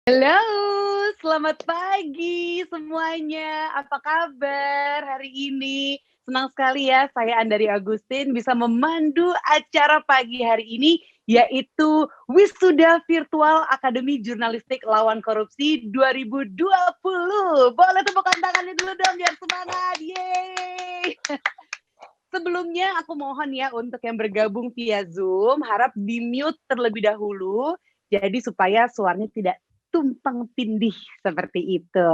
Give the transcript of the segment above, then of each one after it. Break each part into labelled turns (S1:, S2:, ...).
S1: Halo, selamat pagi semuanya. Apa kabar hari ini? Senang sekali ya, saya Andari Agustin bisa memandu acara pagi hari ini, yaitu Wisuda Virtual Akademi Jurnalistik Lawan Korupsi 2020. Boleh tepuk tangannya dulu dong, biar semangat. Yeay! Sebelumnya aku mohon ya untuk yang bergabung via Zoom, harap di-mute terlebih dahulu, jadi supaya suaranya tidak tumpang tindih seperti itu.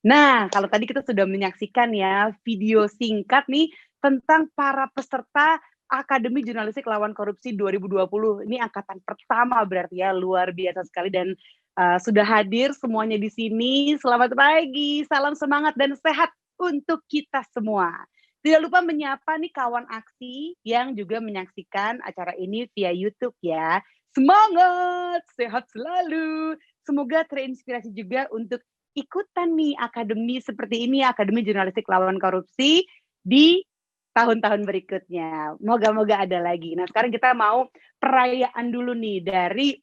S1: Nah, kalau tadi kita sudah menyaksikan ya video singkat nih tentang para peserta Akademi Jurnalistik Lawan Korupsi 2020. Ini angkatan pertama berarti ya, luar biasa sekali dan sudah hadir semuanya di sini. Selamat pagi, salam semangat dan sehat untuk kita semua. Tidak lupa menyapa nih kawan aksi yang juga menyaksikan acara ini via YouTube ya. Semangat, sehat selalu. Semoga terinspirasi juga untuk ikutan nih akademi seperti ini, Akademi Jurnalistik Lawan Korupsi di tahun-tahun berikutnya. Moga-moga ada lagi. Nah, sekarang kita mau perayaan dulu nih dari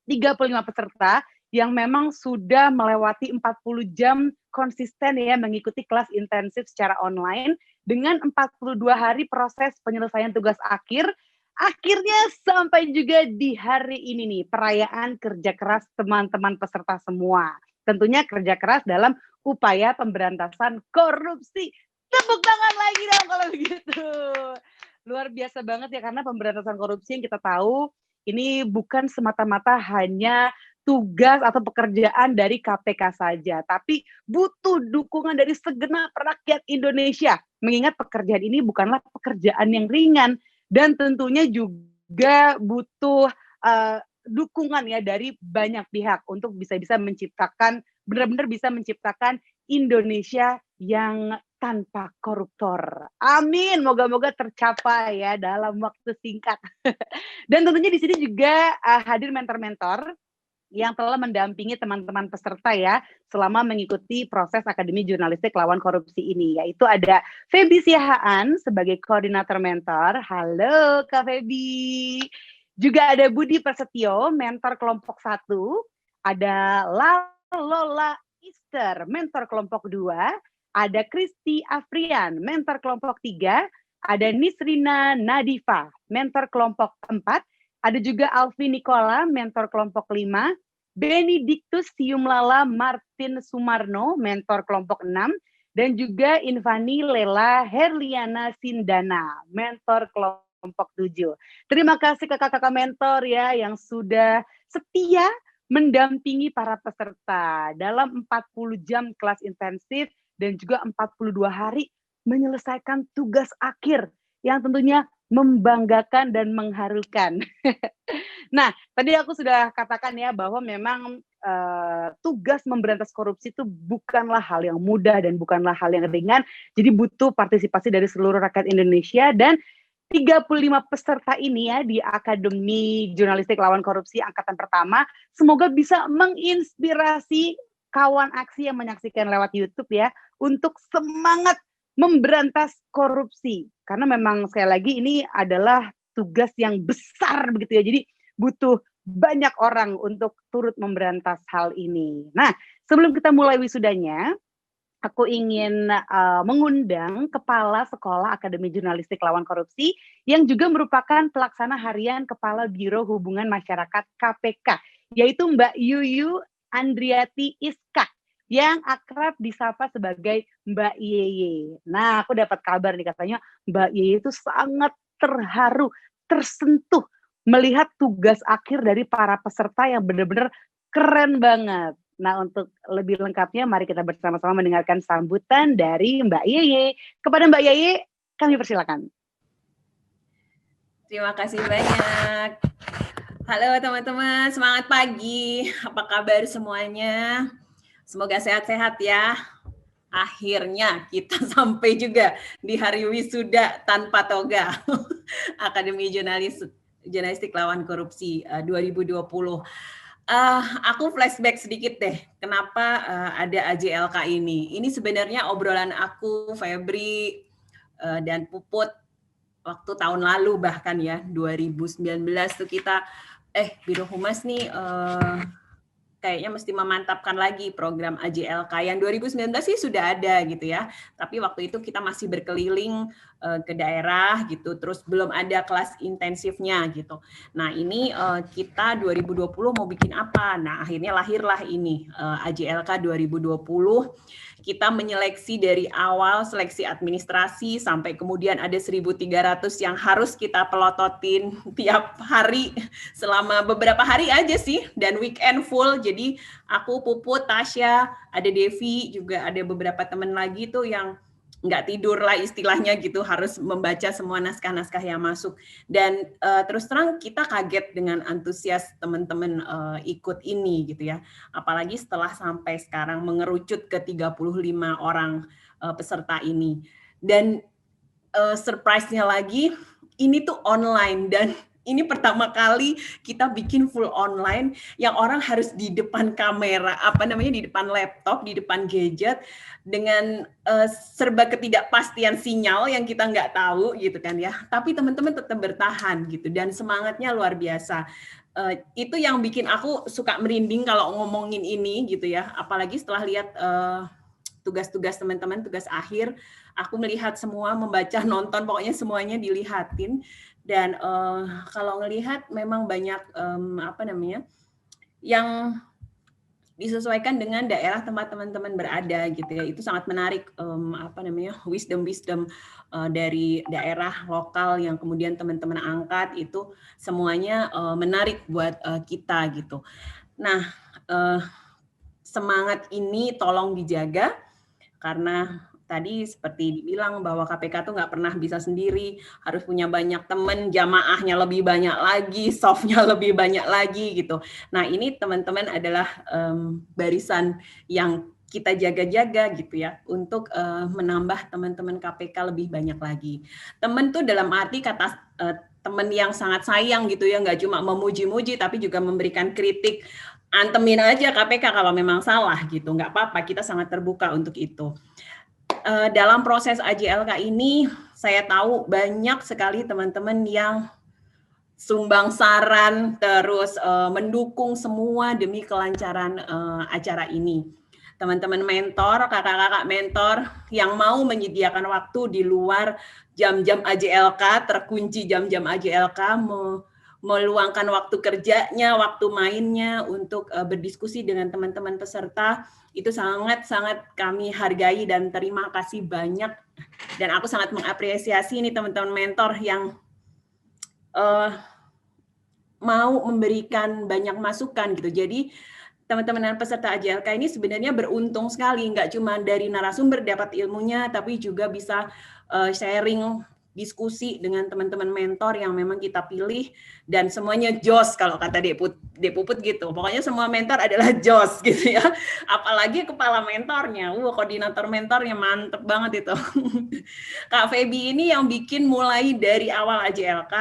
S1: 35 peserta yang memang sudah melewati 40 jam konsisten ya mengikuti kelas intensif secara online dengan 42 hari proses penyelesaian tugas akhir. Akhirnya sampai juga di hari ini nih, perayaan kerja keras teman-teman peserta semua. Tentunya kerja keras dalam upaya pemberantasan korupsi. Tepuk tangan lagi dong kalau begitu. Luar biasa banget ya, karena pemberantasan korupsi yang kita tahu ini bukan semata-mata hanya tugas atau pekerjaan dari KPK saja, tapi butuh dukungan dari segenap rakyat Indonesia. Mengingat pekerjaan ini bukanlah pekerjaan yang ringan dan tentunya juga butuh dukungan ya dari banyak pihak untuk bisa menciptakan, benar-benar bisa menciptakan Indonesia yang tanpa koruptor. Amin, moga-moga tercapai ya dalam waktu singkat. Dan tentunya di sini juga hadir mentor-mentor yang telah mendampingi teman-teman peserta ya selama mengikuti proses Akademi Jurnalistik Lawan Korupsi ini, yaitu ada Feby Siahaan sebagai koordinator mentor. Halo Kak Feby. Juga ada Budi Prasetyo, mentor kelompok 1, ada Lola Easter, mentor kelompok 2, ada Kristi Afrian, mentor kelompok 3, ada Nisrina Nadifa, mentor kelompok 4, ada juga Alfi Nikola, mentor kelompok 5, Benedictus Siumlala Martin Sumarno, mentor kelompok 6, dan juga Invani Lela Herliana Sindana, mentor kelompok 7. Terima kasih kakak-kakak mentor ya yang sudah setia mendampingi para peserta dalam 40 jam kelas intensif dan juga 42 hari menyelesaikan tugas akhir yang tentunya membanggakan dan mengharukan. Nah, tadi aku sudah katakan ya bahwa memang tugas memberantas korupsi itu bukanlah hal yang mudah dan bukanlah hal yang ringan. Jadi butuh partisipasi dari seluruh rakyat Indonesia dan 35 peserta ini ya di Akademi Jurnalistik Lawan Korupsi angkatan pertama, semoga bisa menginspirasi kawan aksi yang menyaksikan lewat YouTube ya untuk semangat memberantas korupsi. Karena memang sekali lagi ini adalah tugas yang besar begitu ya. Jadi butuh banyak orang untuk turut memberantas hal ini. Nah, sebelum kita mulai wisudanya, aku ingin mengundang Kepala Sekolah Akademi Jurnalistik Lawan Korupsi yang juga merupakan pelaksana harian Kepala Biro Hubungan Masyarakat KPK, yaitu Mbak Yuyu Andriati Iskak yang akrab disapa sebagai Mbak Yeye. Nah, aku dapat kabar nih katanya Mbak Yeye itu sangat terharu, tersentuh melihat tugas akhir dari para peserta yang benar-benar keren banget. Nah, untuk lebih lengkapnya, mari kita bersama-sama mendengarkan sambutan dari Mbak Yeye. Kepada Mbak Yeye, kami persilakan.
S2: Terima kasih banyak. Halo teman-teman, semangat pagi. Apa kabar semuanya? Semoga sehat-sehat ya. Akhirnya kita sampai juga di hari wisuda tanpa toga. Akademi Jurnalistik Lawan Korupsi 2020. Aku flashback sedikit deh, kenapa ada AJLK ini. Ini sebenarnya obrolan aku, Febri, dan Puput waktu tahun lalu bahkan ya, 2019 tuh kita, Biro Humas nih kayaknya mesti memantapkan lagi program AJLK. Yang 2019 sih sudah ada gitu ya, tapi waktu itu kita masih berkeliling ke daerah gitu, terus belum ada kelas intensifnya gitu. Nah ini kita 2020 mau bikin apa? Nah akhirnya lahirlah ini AJLK 2020. Kita menyeleksi dari awal seleksi administrasi sampai kemudian ada 1.300 yang harus kita pelototin tiap hari selama beberapa hari aja sih, dan weekend full. Jadi aku, Puput, Tasya, ada Devi, juga ada beberapa teman lagi tuh yang nggak tidur lah istilahnya gitu, harus membaca semua naskah-naskah yang masuk. Dan terus terang kita kaget dengan antusias teman-teman ikut ini gitu ya. Apalagi setelah sampai sekarang mengerucut ke 35 orang peserta ini. Dan surprise-nya lagi, ini tuh online, dan ini pertama kali kita bikin full online yang orang harus di depan kamera, di depan laptop, di depan gadget, dengan serba ketidakpastian sinyal yang kita nggak tahu gitu kan ya. Tapi teman-teman tetap bertahan gitu, dan semangatnya luar biasa. Itu yang bikin aku suka merinding kalau ngomongin ini gitu ya. Apalagi setelah lihat tugas-tugas teman-teman, tugas akhir, aku melihat semua, membaca, nonton, pokoknya semuanya dilihatin. Dan kalau ngelihat memang banyak yang disesuaikan dengan daerah tempat teman-teman berada gitu ya. Itu sangat menarik wisdom dari daerah lokal yang kemudian teman-teman angkat, itu semuanya menarik buat kita gitu. Nah, semangat ini tolong dijaga, karena tadi seperti dibilang bahwa KPK tuh nggak pernah bisa sendiri, harus punya banyak teman, jamaahnya lebih banyak lagi, softnya lebih banyak lagi gitu. Nah ini teman-teman adalah barisan yang kita jaga-jaga gitu ya, untuk menambah teman-teman KPK lebih banyak lagi. Teman tuh dalam arti kata teman yang sangat sayang gitu ya, nggak cuma memuji-muji tapi juga memberikan kritik. Antemin aja KPK kalau memang salah gitu, nggak apa-apa, kita sangat terbuka untuk itu. Dalam proses AJLK ini, saya tahu banyak sekali teman-teman yang sumbang saran, terus mendukung semua demi kelancaran acara ini. Teman-teman mentor, kakak-kakak mentor yang mau menyediakan waktu di luar jam-jam AJLK, terkunci jam-jam AJLK, meluangkan waktu kerjanya, waktu mainnya untuk berdiskusi dengan teman-teman peserta, itu sangat-sangat kami hargai dan terima kasih banyak. Dan aku sangat mengapresiasi ini teman-teman mentor yang mau memberikan banyak masukan gitu. Jadi teman-teman peserta AJLK ini sebenarnya beruntung sekali, nggak cuma dari narasumber dapat ilmunya, tapi juga bisa sharing, diskusi dengan teman-teman mentor yang memang kita pilih, dan semuanya jos kalau kata Dek Puput gitu. Pokoknya semua mentor adalah jos gitu ya. Apalagi kepala mentornya, koordinator mentornya mantep banget itu. Kak Feby ini yang bikin mulai dari awal AJLK,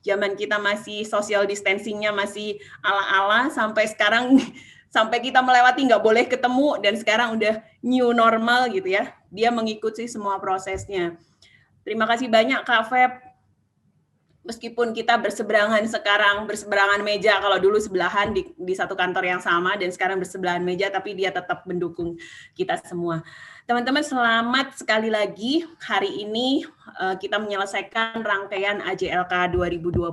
S2: zaman kita masih social distancing-nya masih ala-ala, sampai sekarang, sampai kita melewati nggak boleh ketemu, dan sekarang udah new normal gitu ya. Dia mengikuti semua prosesnya. Terima kasih banyak Kak Feb. Meskipun kita berseberangan sekarang, berseberangan meja, kalau dulu sebelahan di satu kantor yang sama, dan sekarang bersebelahan meja, tapi dia tetap mendukung kita semua. Teman-teman, selamat sekali lagi. Hari ini kita menyelesaikan rangkaian AJLK 2020.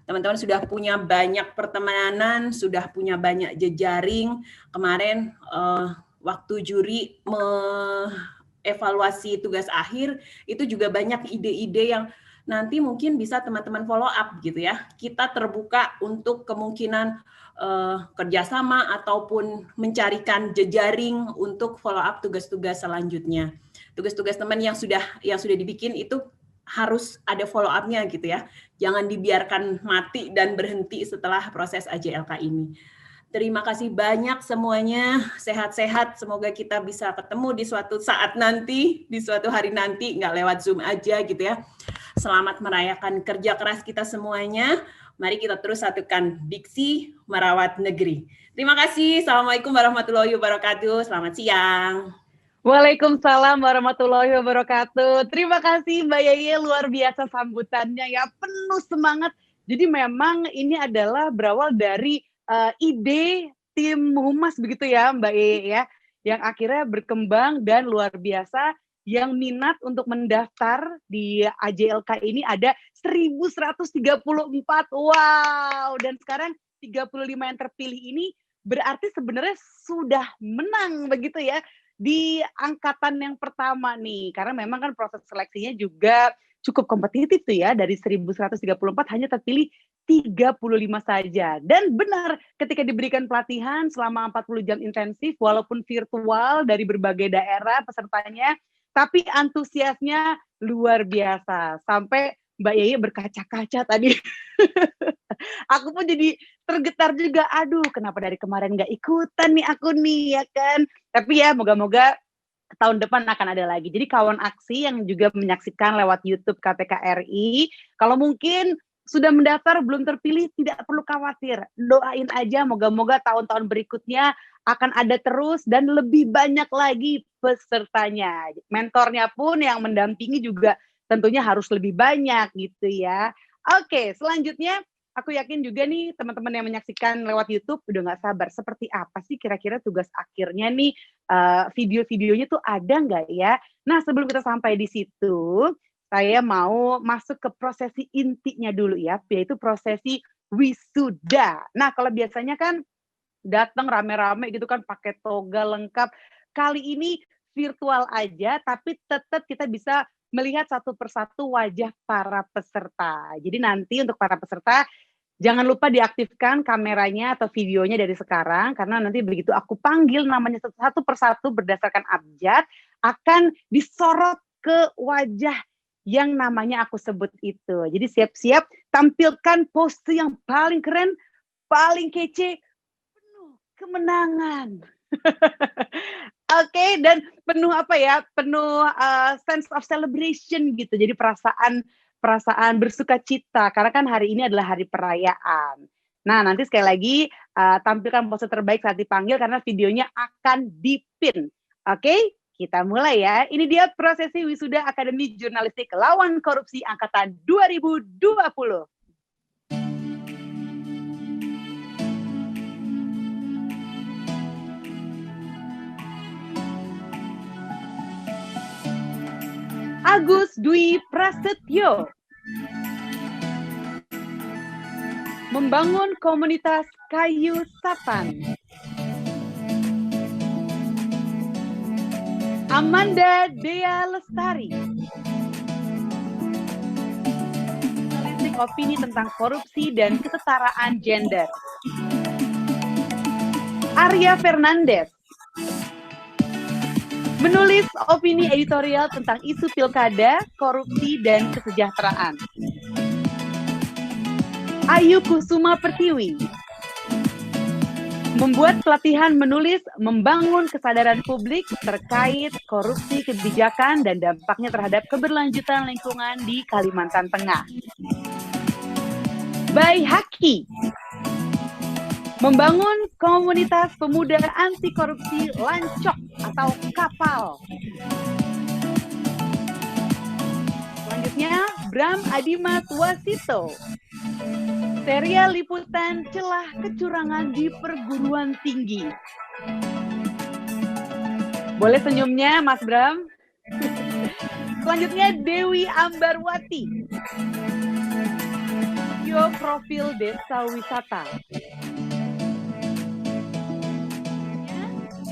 S2: Teman-teman sudah punya banyak pertemanan, sudah punya banyak jejaring. Kemarin waktu juri evaluasi tugas akhir, itu juga banyak ide-ide yang nanti mungkin bisa teman-teman follow up gitu ya. Kita terbuka untuk kemungkinan kerjasama ataupun mencarikan jejaring untuk follow up tugas-tugas selanjutnya. Tugas-tugas teman yang sudah dibikin itu harus ada follow up-nya gitu ya. Jangan dibiarkan mati dan berhenti setelah proses AJLK ini. Terima kasih banyak semuanya, sehat-sehat, semoga kita bisa ketemu di suatu saat nanti, di suatu hari nanti, nggak lewat Zoom aja gitu ya. Selamat merayakan kerja keras kita semuanya, mari kita terus satukan diksi merawat negeri. Terima kasih, Assalamualaikum warahmatullahi wabarakatuh, selamat siang.
S1: Waalaikumsalam warahmatullahi wabarakatuh. Terima kasih Mbak Yeye, luar biasa sambutannya ya, penuh semangat. Jadi memang ini adalah berawal dari ide tim humas begitu ya Mbak ya, yang akhirnya berkembang dan luar biasa, yang minat untuk mendaftar di AJLK ini ada 1.134. Wow, dan sekarang 35 yang terpilih ini berarti sebenarnya sudah menang begitu ya di angkatan yang pertama nih. Karena memang kan proses seleksinya juga cukup kompetitif tuh ya, dari 1.134 hanya terpilih 35 saja. Dan benar, ketika diberikan pelatihan selama 40 jam intensif, walaupun virtual dari berbagai daerah pesertanya, tapi antusiasnya luar biasa. Sampai Mbak Yeye berkaca-kaca tadi. Aku pun jadi tergetar juga, aduh kenapa dari kemarin nggak ikutan nih aku nih, ya kan. Tapi ya moga-moga tahun depan akan ada lagi. Jadi kawan aksi yang juga menyaksikan lewat YouTube KPK RI, kalau mungkin sudah mendaftar belum terpilih tidak perlu khawatir. Doain aja moga-moga tahun-tahun berikutnya akan ada terus dan lebih banyak lagi pesertanya. Mentornya pun yang mendampingi juga tentunya harus lebih banyak gitu ya. Oke, selanjutnya aku yakin juga nih teman-teman yang menyaksikan lewat YouTube udah nggak sabar. Seperti apa sih kira-kira tugas akhirnya nih, video-videonya tuh ada nggak ya? Nah sebelum kita sampai di situ, saya mau masuk ke prosesi intinya dulu ya, yaitu prosesi wisuda. Nah kalau biasanya kan datang rame-rame gitu kan pakai toga lengkap. Kali ini virtual aja, tapi tetap kita bisa melihat satu persatu wajah para peserta. Jadi nanti untuk para peserta, jangan lupa diaktifkan kameranya atau videonya dari sekarang, karena nanti begitu aku panggil namanya satu persatu berdasarkan abjad, akan disorot ke wajah yang namanya aku sebut itu. Jadi siap-siap tampilkan pose yang paling keren, paling kece, penuh kemenangan. Oke, dan penuh apa ya, penuh sense of celebration gitu. Jadi perasaan bersuka cita, karena kan hari ini adalah hari perayaan. Nah, nanti sekali lagi tampilkan pose terbaik saat dipanggil karena videonya akan dipin. Oke, kita mulai ya. Ini dia prosesi wisuda Akademi Jurnalistik Lawan Korupsi Angkatan 2020. Agus Dwi Prasetyo membangun komunitas kayu sapan. Amanda Dea Lestari analitik opini tentang korupsi dan kesetaraan gender. Arya Fernandez menulis opini editorial tentang isu pilkada, korupsi, dan kesejahteraan. Ayu Kusuma Pertiwi membuat pelatihan menulis membangun kesadaran publik terkait korupsi kebijakan dan dampaknya terhadap keberlanjutan lingkungan di Kalimantan Tengah. Bai Haki membangun komunitas pemuda anti korupsi Lancok atau Kapal. Selanjutnya, Bram Adimas Wasito, serial liputan celah kecurangan di perguruan tinggi. Boleh senyumnya, Mas Bram? Selanjutnya, Dewi Ambarwati, video profil desa wisata.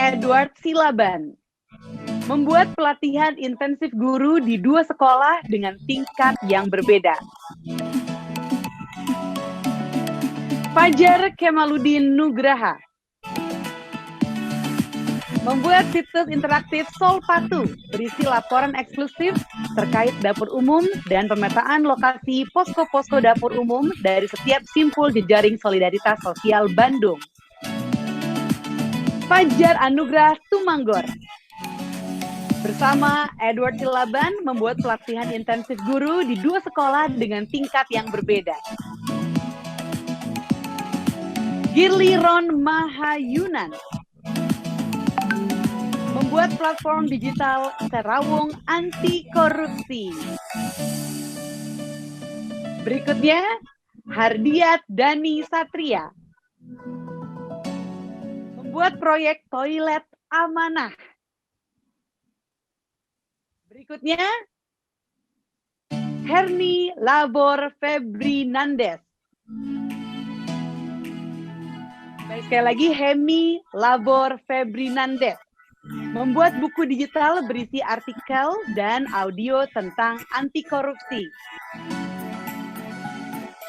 S1: Edward Silaban membuat pelatihan intensif guru di 2 sekolah dengan tingkat yang berbeda. Fajar Kemaluddin Nugraha membuat situs interaktif Solpatu berisi laporan eksklusif terkait dapur umum dan pemetaan lokasi posko-posko dapur umum dari setiap simpul jejaring solidaritas sosial Bandung. Fajar Anugrah Tumanggor bersama Edward Silaban membuat pelatihan intensif guru di 2 sekolah dengan tingkat yang berbeda. Girly Ron Mahayunan membuat platform digital Serawung anti korupsi. Berikutnya, Hardiat Dani Satria membuat proyek toilet amanah. Berikutnya, Herni Labor Febrinandes. Baik, sekali lagi, Hemi Labor Febrinandes. Membuat buku digital berisi artikel dan audio tentang anti korupsi.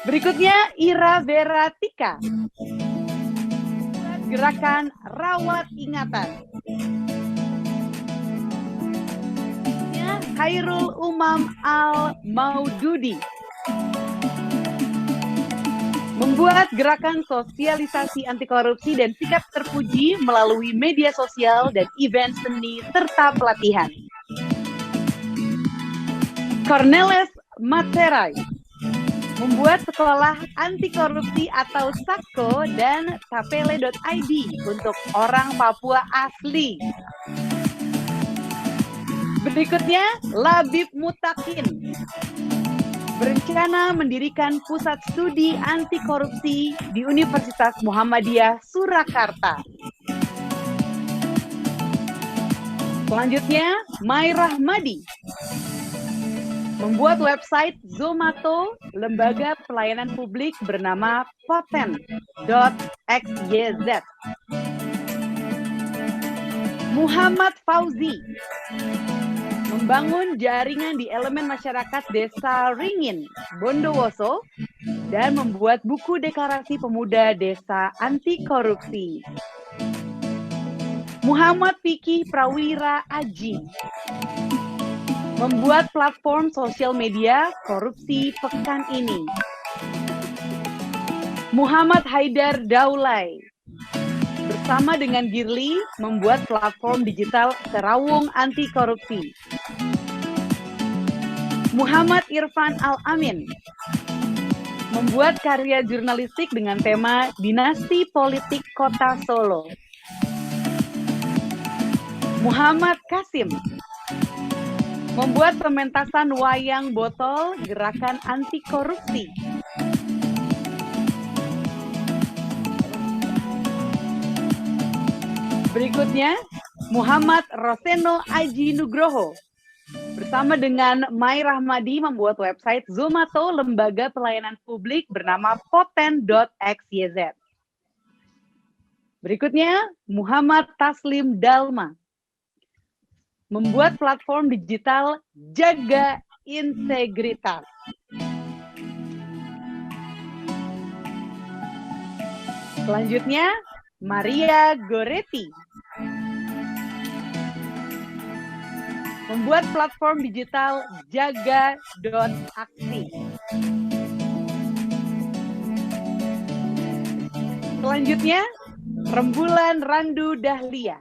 S1: Berikutnya, Ira Veratika. Gerakan Rawat Ingatan. Khairul Umam Al-Maududi. Membuat gerakan sosialisasi anti korupsi dan sikap terpuji melalui media sosial dan event seni serta pelatihan. Cornelis Materai. Membuat sekolah anti korupsi atau SAKO dan tapele.id untuk orang Papua asli. Berikutnya, Labib Mutakin. Berencana mendirikan pusat studi anti korupsi di Universitas Muhammadiyah Surakarta. Selanjutnya, Mai Rahmadi. Membuat website Zomato, lembaga pelayanan publik bernama poten.xyz. Muhammad Fauzi. Membangun jaringan di elemen masyarakat Desa Ringin, Bondowoso, dan membuat buku deklarasi pemuda desa anti korupsi. Muhammad Fikih Prawira Aji. Membuat platform sosial media korupsi pekan ini. Muhammad Haidar Daulay. Bersama dengan Girly, membuat platform digital Serawung anti korupsi. Muhammad Irfan Al-Amin. Membuat karya jurnalistik dengan tema Dinasti Politik Kota Solo. Muhammad Kasim. Membuat pementasan wayang botol gerakan anti korupsi. Berikutnya, Muhammad Roseno Aji Nugroho. Bersama dengan Mai Rahmadi membuat website Zomato, lembaga pelayanan publik bernama poten.xyz. Berikutnya, Muhammad Taslim Dalma. Membuat platform digital Jaga Integritas. Selanjutnya, Maria Goretti. Membuat platform digital jaga.aksi. Selanjutnya, Rembulan Randu Dahlia.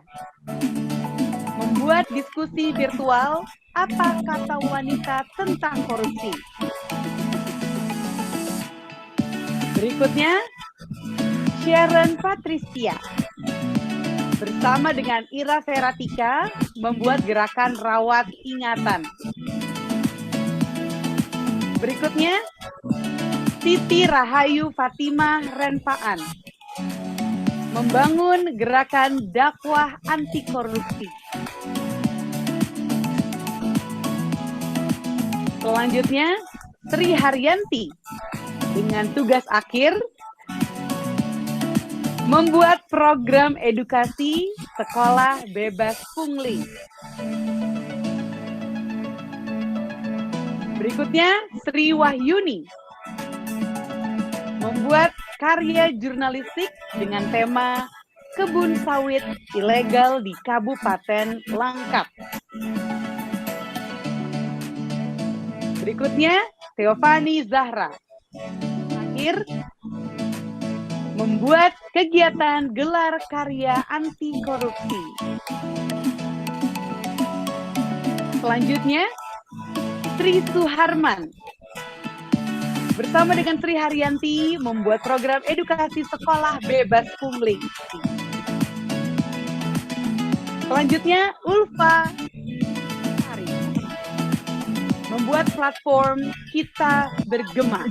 S1: Membuat diskusi virtual apa kata wanita tentang korupsi. Berikutnya, Sharon Patricia. Bersama dengan Ira Veratika membuat gerakan Rawat Ingatan. Berikutnya, Siti Rahayu Fatimah Renpaan. Membangun gerakan dakwah anti korupsi. Selanjutnya, Sri Haryanti dengan tugas akhir membuat program edukasi sekolah bebas pungli. Berikutnya, Sri Wahyuni membuat karya jurnalistik dengan tema Kebun Sawit Ilegal di Kabupaten Langkat. Berikutnya, Theophani Zahra. Akhir, membuat kegiatan gelar karya anti korupsi. Selanjutnya, Sri Suharman. Bersama dengan Sri Haryanti membuat program edukasi sekolah bebas pungli. Selanjutnya, Ulfa Hari. Membuat platform Kita Bergema.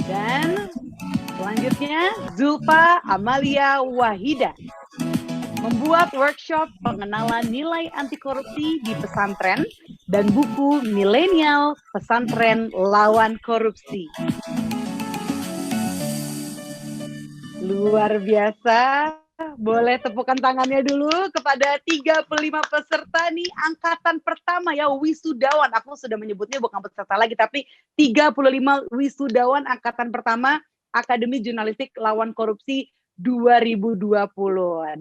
S1: Dan Selanjutnya, Zulfa Amalia Wahida membuat workshop pengenalan nilai anti korupsi di pesantren dan buku Milenial Pesantren Lawan Korupsi. Luar biasa. Boleh tepukan tangannya dulu kepada 35 peserta nih, angkatan pertama ya, wisudawan. Aku sudah menyebutnya bukan peserta lagi, tapi 35 wisudawan angkatan pertama Akademi Jurnalistik Lawan Korupsi 2020.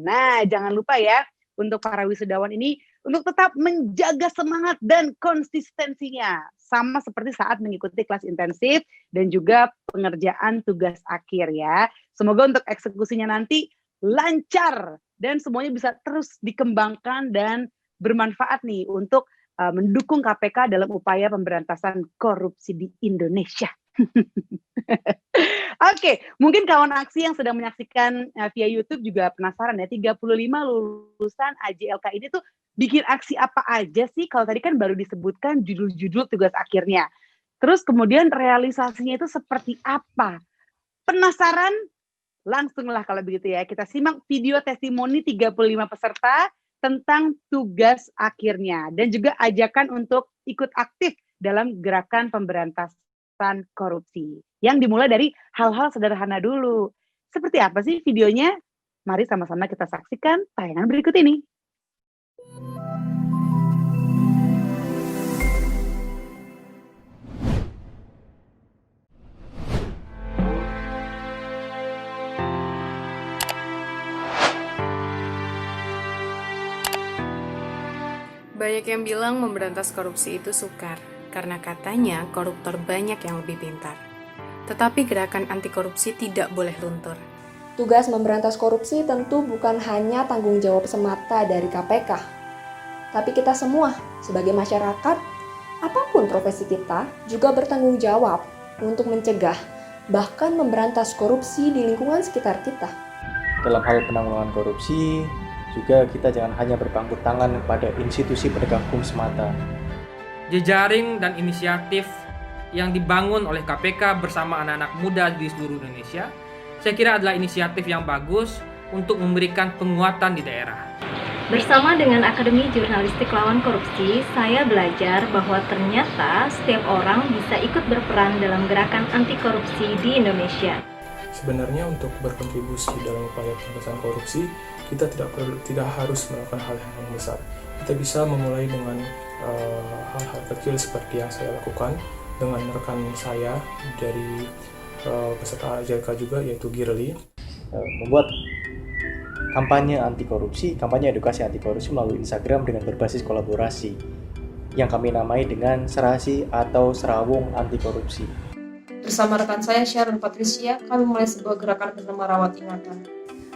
S1: Nah, jangan lupa ya untuk para wisudawan ini untuk tetap menjaga semangat dan konsistensinya. Sama seperti saat mengikuti kelas intensif dan juga pengerjaan tugas akhir ya. Semoga untuk eksekusinya nanti lancar dan semuanya bisa terus dikembangkan dan bermanfaat nih untuk mendukung KPK dalam upaya pemberantasan korupsi di Indonesia. Oke, mungkin kawan aksi yang sedang menyaksikan via YouTube juga penasaran ya, 35 lulusan AJLK ini tuh bikin aksi apa aja sih? Kalau tadi kan baru disebutkan judul-judul tugas akhirnya. Terus kemudian realisasinya itu seperti apa? Penasaran? Langsunglah kalau begitu ya, kita simak video testimoni 35 peserta tentang tugas akhirnya dan juga ajakan untuk ikut aktif dalam gerakan pemberantasan korupsi yang dimulai dari hal-hal sederhana dulu. Seperti apa sih videonya? Mari sama-sama kita saksikan tayangan berikut ini.
S3: Banyak yang bilang memberantas korupsi itu sukar, karena katanya koruptor banyak yang lebih pintar. Tetapi gerakan anti korupsi tidak boleh luntur.
S4: Tugas memberantas korupsi tentu bukan hanya tanggung jawab semata dari KPK. Tapi kita semua, sebagai masyarakat, apapun profesi kita, juga bertanggung jawab untuk mencegah, bahkan memberantas korupsi di lingkungan sekitar kita.
S5: Dalam hal penanggulangan korupsi, juga kita jangan hanya berpangku tangan pada institusi penegak hukum semata.
S6: Jejaring dan inisiatif yang dibangun oleh KPK bersama anak-anak muda di seluruh Indonesia, saya kira adalah inisiatif yang bagus untuk memberikan penguatan di daerah.
S7: Bersama dengan Akademi Jurnalistik Lawan Korupsi, saya belajar bahwa ternyata setiap orang bisa ikut berperan dalam gerakan anti korupsi di Indonesia.
S8: Sebenarnya untuk berkontribusi dalam upaya pemberantasan korupsi, kita tidak harus melakukan hal yang besar. Kita bisa memulai dengan hal-hal kecil seperti yang saya lakukan dengan rekan saya dari peserta AJLK juga, yaitu Girly.
S5: Membuat kampanye anti korupsi, kampanye edukasi anti korupsi melalui Instagram dengan berbasis kolaborasi yang kami namai dengan Serasi atau Serawung Anti Korupsi.
S9: Bersama rekan saya Sharon Patricia, kami mulai sebuah gerakan bernama Rawat Ingatan.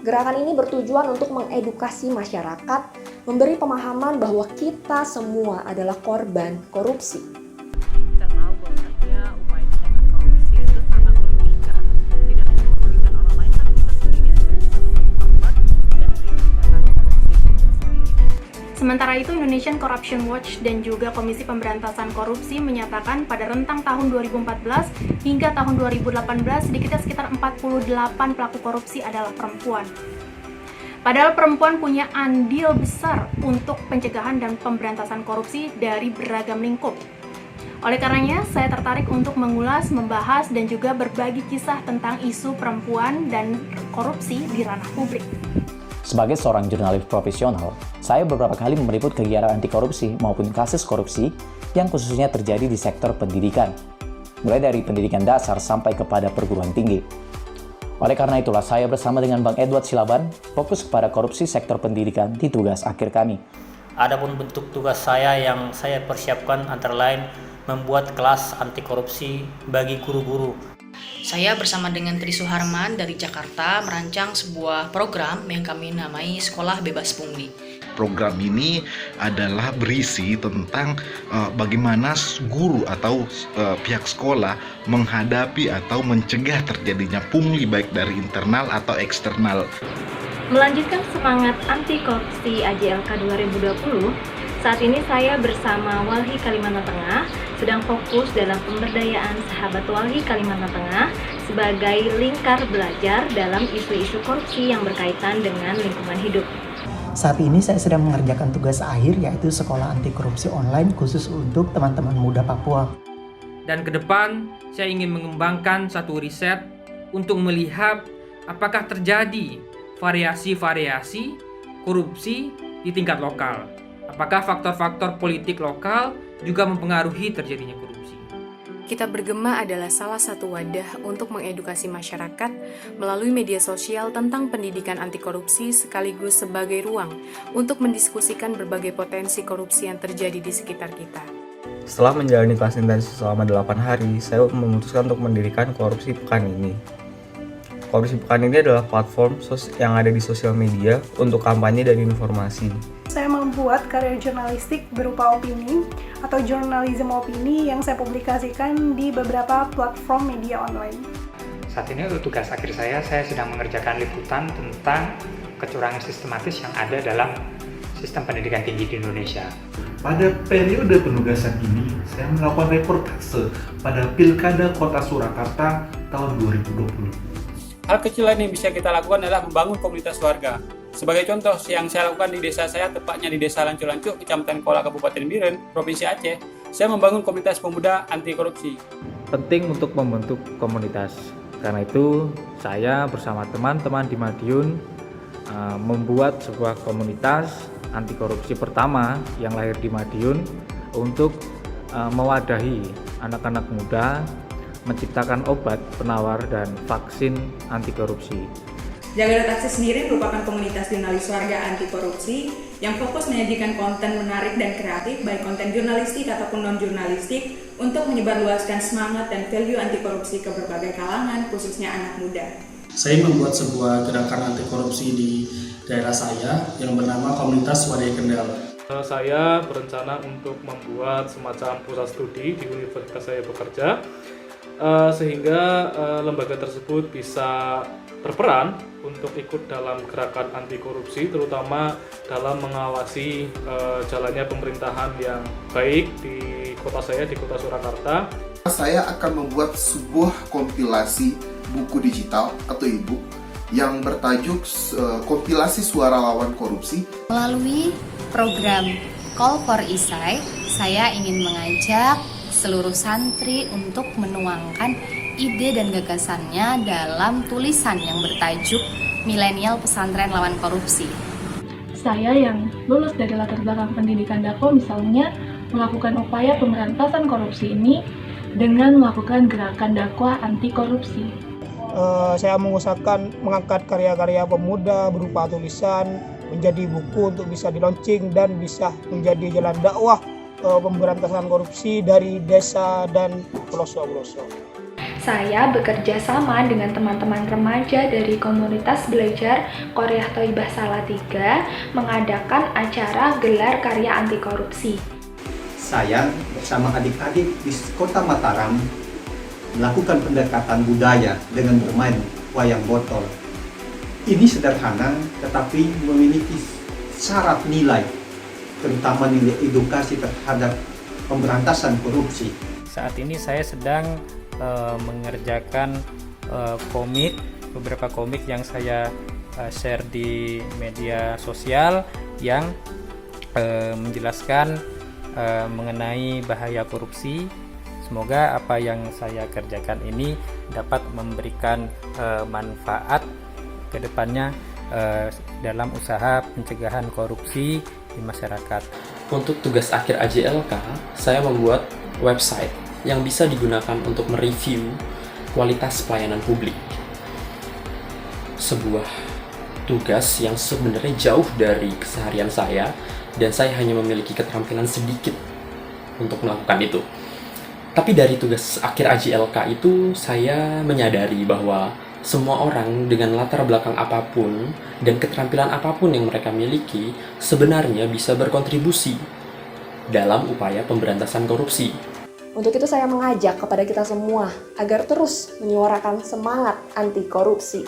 S4: Gerakan ini bertujuan untuk mengedukasi masyarakat, memberi pemahaman bahwa kita semua adalah korban korupsi.
S3: Kita tahu bahwasanya upaya pemberantasan korupsi itu sangat merugikan. Tidak hanya merugikan orang lain, tapi kita sendiri juga bisa menjadi korban dari tindakan korupsi itu sendiri. Sementara itu, Indonesian Corruption Watch dan juga Komisi Pemberantasan Korupsi menyatakan pada rentang tahun 2014 hingga tahun 2018 sedikitnya sekitar 48 pelaku korupsi adalah perempuan. Padahal perempuan punya andil besar untuk pencegahan dan pemberantasan korupsi dari beragam lingkup. Oleh karenanya, saya tertarik untuk mengulas, membahas, dan juga berbagi kisah tentang isu perempuan dan korupsi di ranah publik.
S10: Sebagai seorang jurnalis profesional, saya beberapa kali meliput kegiatan anti korupsi maupun kasus korupsi yang khususnya terjadi di sektor pendidikan, mulai dari pendidikan dasar sampai kepada perguruan tinggi. Oleh karena itulah saya bersama dengan Bang Edward Silaban fokus kepada korupsi sektor pendidikan di tugas akhir kami.
S11: Adapun bentuk tugas saya yang saya persiapkan antara lain membuat kelas anti korupsi bagi guru-guru.
S12: Saya bersama dengan Tri Suharman dari Jakarta merancang sebuah program yang kami namai Sekolah Bebas Pungli.
S13: Program ini adalah berisi tentang bagaimana guru atau pihak sekolah menghadapi atau mencegah terjadinya pungli baik dari internal atau eksternal.
S7: Melanjutkan semangat anti korupsi AJLK 2020, saat ini saya bersama Walhi Kalimantan Tengah sedang fokus dalam pemberdayaan sahabat Walhi Kalimantan Tengah sebagai lingkar belajar dalam isu-isu korupsi yang berkaitan dengan lingkungan hidup.
S14: Saat ini saya sedang mengerjakan tugas akhir yaitu Sekolah Anti Korupsi Online khusus untuk teman-teman muda Papua.
S6: Dan ke depan, saya ingin mengembangkan satu riset untuk melihat apakah terjadi variasi-variasi korupsi di tingkat lokal. Apakah faktor-faktor politik lokal juga mempengaruhi terjadinya korupsi.
S15: Kita Bergema adalah salah satu wadah untuk mengedukasi masyarakat melalui media sosial tentang pendidikan anti korupsi sekaligus sebagai ruang untuk mendiskusikan berbagai potensi korupsi yang terjadi di sekitar kita.
S16: Setelah menjalani kelas intensif selama 8 hari, saya memutuskan untuk mendirikan Korupsi Pekan ini. Korupsi Pekan ini adalah platform yang ada di sosial media untuk kampanye dan informasi.
S17: Saya membuat karya jurnalistik berupa opini atau jurnalisme opini yang saya publikasikan di beberapa platform media online.
S18: Saat ini untuk tugas akhir saya sedang mengerjakan liputan tentang kecurangan sistematis yang ada dalam sistem pendidikan tinggi di Indonesia.
S13: Pada periode penugasan ini, saya melakukan reportase pada Pilkada Kota Surakarta tahun 2020.
S19: Hal kecil lain yang bisa kita lakukan adalah membangun komunitas warga. Sebagai contoh, yang saya lakukan di desa saya, tepatnya di Desa Lancu-Lancu, Kecamatan Kola, Kabupaten Biren, Provinsi Aceh, saya membangun komunitas pemuda anti korupsi.
S20: Penting untuk membentuk komunitas. Karena itu, saya bersama teman-teman di Madiun membuat sebuah komunitas anti korupsi pertama yang lahir di Madiun untuk mewadahi anak-anak muda menciptakan obat, penawar, dan vaksin anti korupsi.
S21: Jaga.Aksi sendiri merupakan komunitas jurnalis warga anti korupsi yang fokus menyajikan konten menarik dan kreatif, baik konten jurnalistik ataupun non-jurnalistik, untuk menyebarluaskan semangat dan value anti korupsi ke berbagai kalangan, khususnya anak muda.
S22: Saya membuat sebuah gerakan anti korupsi di daerah saya yang bernama Komunitas Wadai Kendal.
S8: Saya berencana untuk membuat semacam pusat studi di universitas saya bekerja, sehingga lembaga tersebut bisa berperan untuk ikut dalam gerakan anti korupsi, terutama dalam mengawasi jalannya pemerintahan yang baik di kota saya, di Kota Surakarta.
S23: Saya akan membuat sebuah kompilasi buku digital atau e-book yang bertajuk kompilasi suara lawan korupsi.
S24: Melalui program Call for Isai, saya ingin mengajak seluruh santri untuk menuangkan ide dan gagasannya dalam tulisan yang bertajuk Milenial Pesantren Lawan Korupsi.
S25: Saya yang lulus dari latar belakang pendidikan Dako misalnya melakukan upaya pemberantasan korupsi ini dengan melakukan gerakan dakwah anti korupsi.
S26: Saya mengusahakan mengangkat karya-karya pemuda berupa tulisan menjadi buku untuk bisa di-launching dan bisa menjadi jalan dakwah pemberantasan korupsi dari desa dan pelosok-pelosok.
S4: Saya bekerja sama dengan teman-teman remaja dari komunitas belajar Korea Thaibah Salatiga mengadakan acara gelar karya anti korupsi.
S27: Saya bersama adik-adik di Kota Mataram melakukan pendekatan budaya dengan bermain wayang botol. Ini sederhana tetapi memiliki syarat nilai, terutama nilai edukasi terhadap pemberantasan korupsi.
S11: Saat ini saya sedang mengerjakan beberapa komik yang saya share di media sosial yang menjelaskan mengenai bahaya korupsi. Semoga apa yang saya kerjakan ini dapat memberikan manfaat ke depannya dalam usaha pencegahan korupsi di masyarakat.
S28: Untuk tugas akhir AJLK, saya membuat website yang bisa digunakan untuk mereview kualitas pelayanan publik. Sebuah tugas yang sebenarnya jauh dari keseharian saya, dan saya hanya memiliki keterampilan sedikit untuk melakukan itu. Tapi dari tugas akhir AJLK itu, saya menyadari bahwa semua orang dengan latar belakang apapun dan keterampilan apapun yang mereka miliki sebenarnya bisa berkontribusi dalam upaya pemberantasan korupsi.
S4: Untuk itu saya mengajak kepada kita semua agar terus menyuarakan semangat anti korupsi.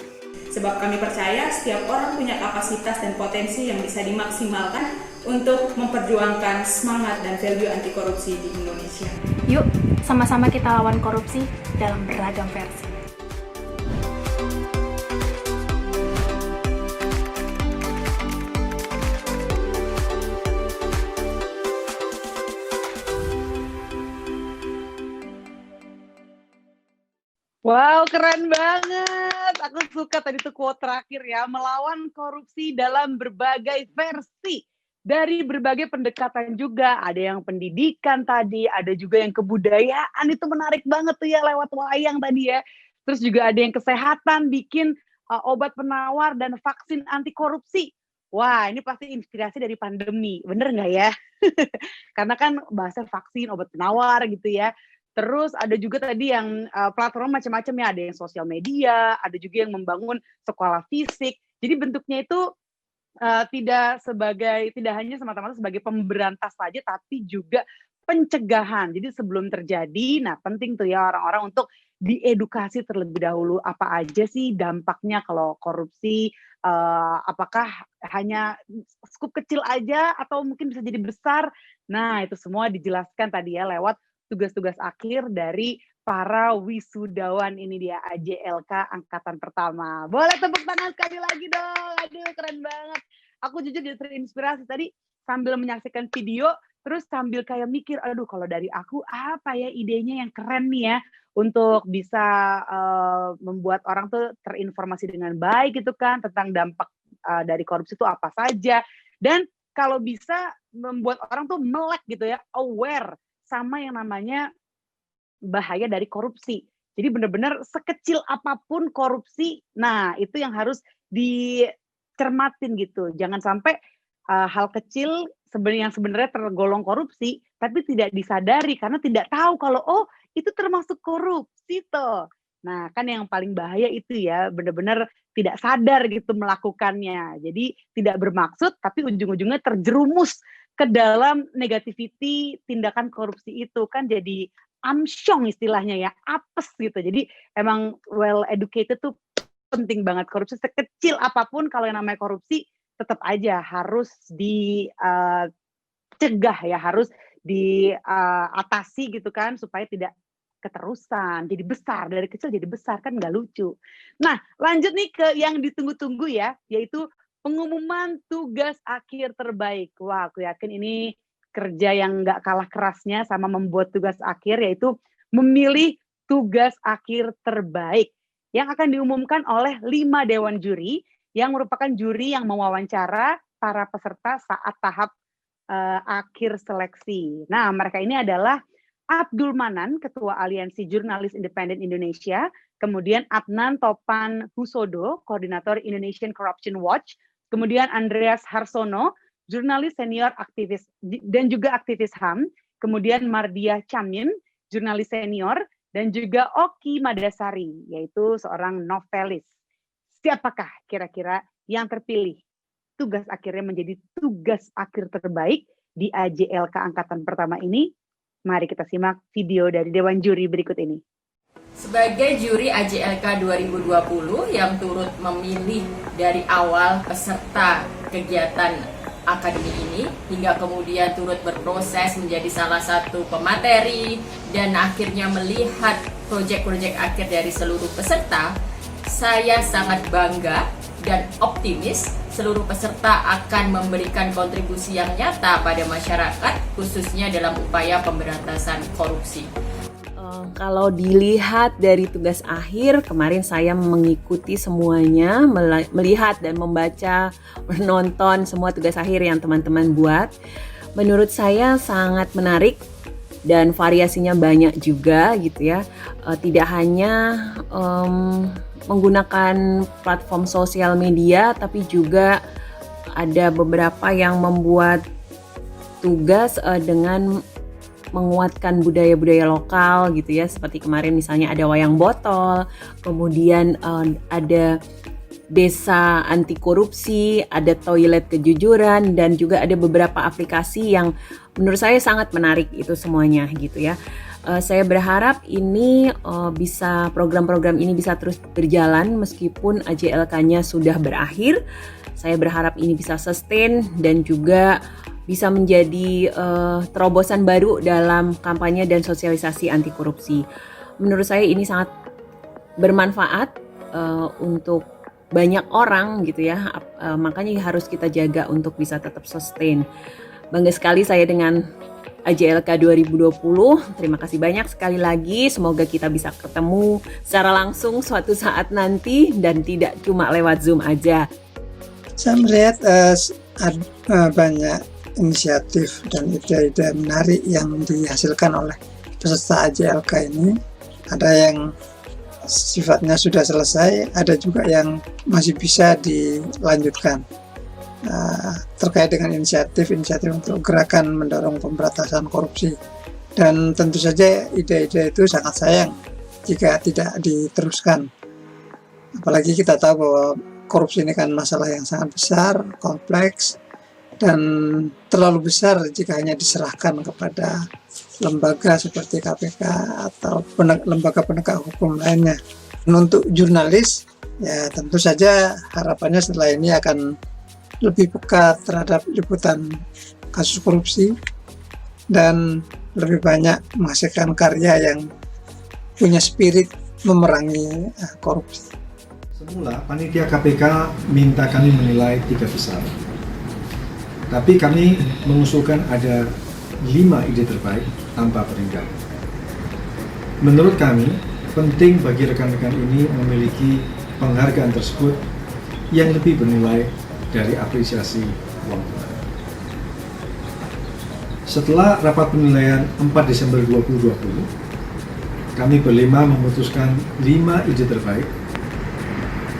S21: Sebab kami percaya setiap orang punya kapasitas dan potensi yang bisa dimaksimalkan untuk memperjuangkan semangat dan value anti korupsi di Indonesia.
S25: Yuk, sama-sama kita lawan korupsi dalam beragam versi.
S1: Wow, keren banget. Aku suka tadi tuh quote terakhir ya, melawan korupsi dalam berbagai versi. Dari berbagai pendekatan juga, ada yang pendidikan tadi, ada juga yang kebudayaan, itu menarik banget tuh ya lewat wayang tadi ya. Terus juga ada yang kesehatan, bikin obat penawar dan vaksin anti korupsi. Wah, ini pasti inspirasi dari pandemi, bener nggak ya? Karena kan bahasa vaksin, obat penawar gitu ya. Terus ada juga tadi yang platform macam-macam ya, ada yang sosial media, ada juga yang membangun sekolah fisik. Jadi bentuknya itu tidak hanya semata-mata sebagai pemberantas saja, tapi juga pencegahan. Jadi sebelum terjadi, nah penting tuh ya orang-orang untuk diedukasi terlebih dahulu apa aja sih dampaknya kalau korupsi, apakah hanya skup kecil aja atau mungkin bisa jadi besar. Nah itu semua dijelaskan tadi ya lewat tugas-tugas akhir dari para wisudawan ini dia AJLK angkatan pertama. Boleh tepuk tangan sekali lagi dong. Aduh keren banget. Aku jujur jadi terinspirasi tadi sambil menyaksikan video terus sambil kayak mikir, aduh kalau dari aku apa ya idenya yang keren nih ya untuk bisa membuat orang tuh terinformasi dengan baik gitu kan tentang dampak dari korupsi itu apa saja dan kalau bisa membuat orang tuh melek gitu ya, aware sama yang namanya bahaya dari korupsi. Jadi benar-benar sekecil apapun korupsi, nah itu yang harus dicermatin gitu. Jangan sampai hal kecil yang sebenarnya tergolong korupsi, tapi tidak disadari karena tidak tahu kalau oh itu termasuk korupsi toh. Nah kan yang paling bahaya itu ya benar-benar tidak sadar gitu melakukannya. Jadi tidak bermaksud tapi ujung-ujungnya terjerumus ke dalam negativity tindakan korupsi itu kan jadi amsyong istilahnya ya, apes gitu. Jadi emang well educated tuh penting banget. Korupsi sekecil apapun kalau yang namanya korupsi tetap aja harus dicegah ya, harus diatasi gitu kan supaya tidak keterusan, jadi besar, dari kecil jadi besar kan nggak lucu. Nah lanjut nih ke yang ditunggu-tunggu ya, yaitu pengumuman tugas akhir terbaik. Wah, aku yakin ini kerja yang nggak kalah kerasnya sama membuat tugas akhir, yaitu memilih tugas akhir terbaik yang akan diumumkan oleh 5 dewan juri yang merupakan juri yang mewawancara para peserta saat tahap akhir seleksi. Nah, mereka ini adalah Abdul Manan, Ketua Aliansi Jurnalis Independen Indonesia, kemudian Adnan Topan Husodo, Koordinator Indonesian Corruption Watch, kemudian Andreas Harsono, jurnalis senior aktivis dan juga aktivis HAM, kemudian Mardia Camin, jurnalis senior, dan juga Oki Madasari, yaitu seorang novelis. Siapakah kira-kira yang terpilih? Tugas akhirnya menjadi tugas akhir terbaik di AJLK Angkatan Pertama ini. Mari kita simak video dari Dewan Juri berikut ini.
S2: Sebagai juri AJLK 2020 yang turut memilih dari awal peserta kegiatan akademi ini hingga kemudian turut berproses menjadi salah satu pemateri dan akhirnya melihat proyek-proyek akhir dari seluruh peserta, saya sangat bangga dan optimis seluruh peserta akan memberikan kontribusi yang nyata pada masyarakat, khususnya dalam upaya pemberantasan korupsi.
S3: Kalau dilihat dari tugas akhir, kemarin saya mengikuti semuanya, melihat dan membaca, menonton semua tugas akhir yang teman-teman buat. Menurut saya sangat menarik dan variasinya banyak juga gitu ya. Tidak hanya menggunakan platform sosial media, tapi juga ada beberapa yang membuat tugas dengan menguatkan budaya-budaya lokal gitu ya, seperti kemarin misalnya ada wayang botol, kemudian ada desa anti korupsi, ada toilet kejujuran, dan juga ada beberapa aplikasi yang menurut saya sangat menarik itu semuanya gitu ya. Saya berharap ini program-program ini bisa terus berjalan meskipun AJLK-nya sudah berakhir. Saya berharap ini bisa sustain dan juga bisa menjadi terobosan baru dalam kampanye dan sosialisasi anti korupsi. Menurut saya ini sangat bermanfaat untuk banyak orang gitu ya. Makanya harus kita jaga untuk bisa tetap sustain. Bangga sekali saya dengan AJLK 2020. Terima kasih banyak sekali lagi. Semoga kita bisa ketemu secara langsung suatu saat nanti dan tidak cuma lewat Zoom aja.
S5: Saya melihat banyak inisiatif dan ide-ide menarik yang dihasilkan oleh peserta AJLK ini. Ada yang sifatnya sudah selesai, ada juga yang masih bisa dilanjutkan. Terkait dengan inisiatif untuk gerakan mendorong pemberantasan korupsi, dan tentu saja ide-ide itu sangat sayang jika tidak diteruskan, apalagi kita tahu bahwa korupsi ini kan masalah yang sangat besar, kompleks, dan terlalu besar jika hanya diserahkan kepada lembaga seperti KPK atau lembaga penegak hukum lainnya. Untuk jurnalis, ya tentu saja harapannya setelah ini akan lebih peka terhadap liputan kasus korupsi dan lebih banyak menghasilkan karya yang punya spirit memerangi korupsi.
S6: Semula panitia KPK minta kami menilai 3 besar, tapi kami mengusulkan ada 5 ide terbaik tanpa peringkat. Menurut kami, penting bagi rekan-rekan ini memiliki penghargaan tersebut yang lebih bernilai dari apresiasi uang tunai. Setelah rapat penilaian 4 Desember 2020, kami berlima memutuskan 5 ide terbaik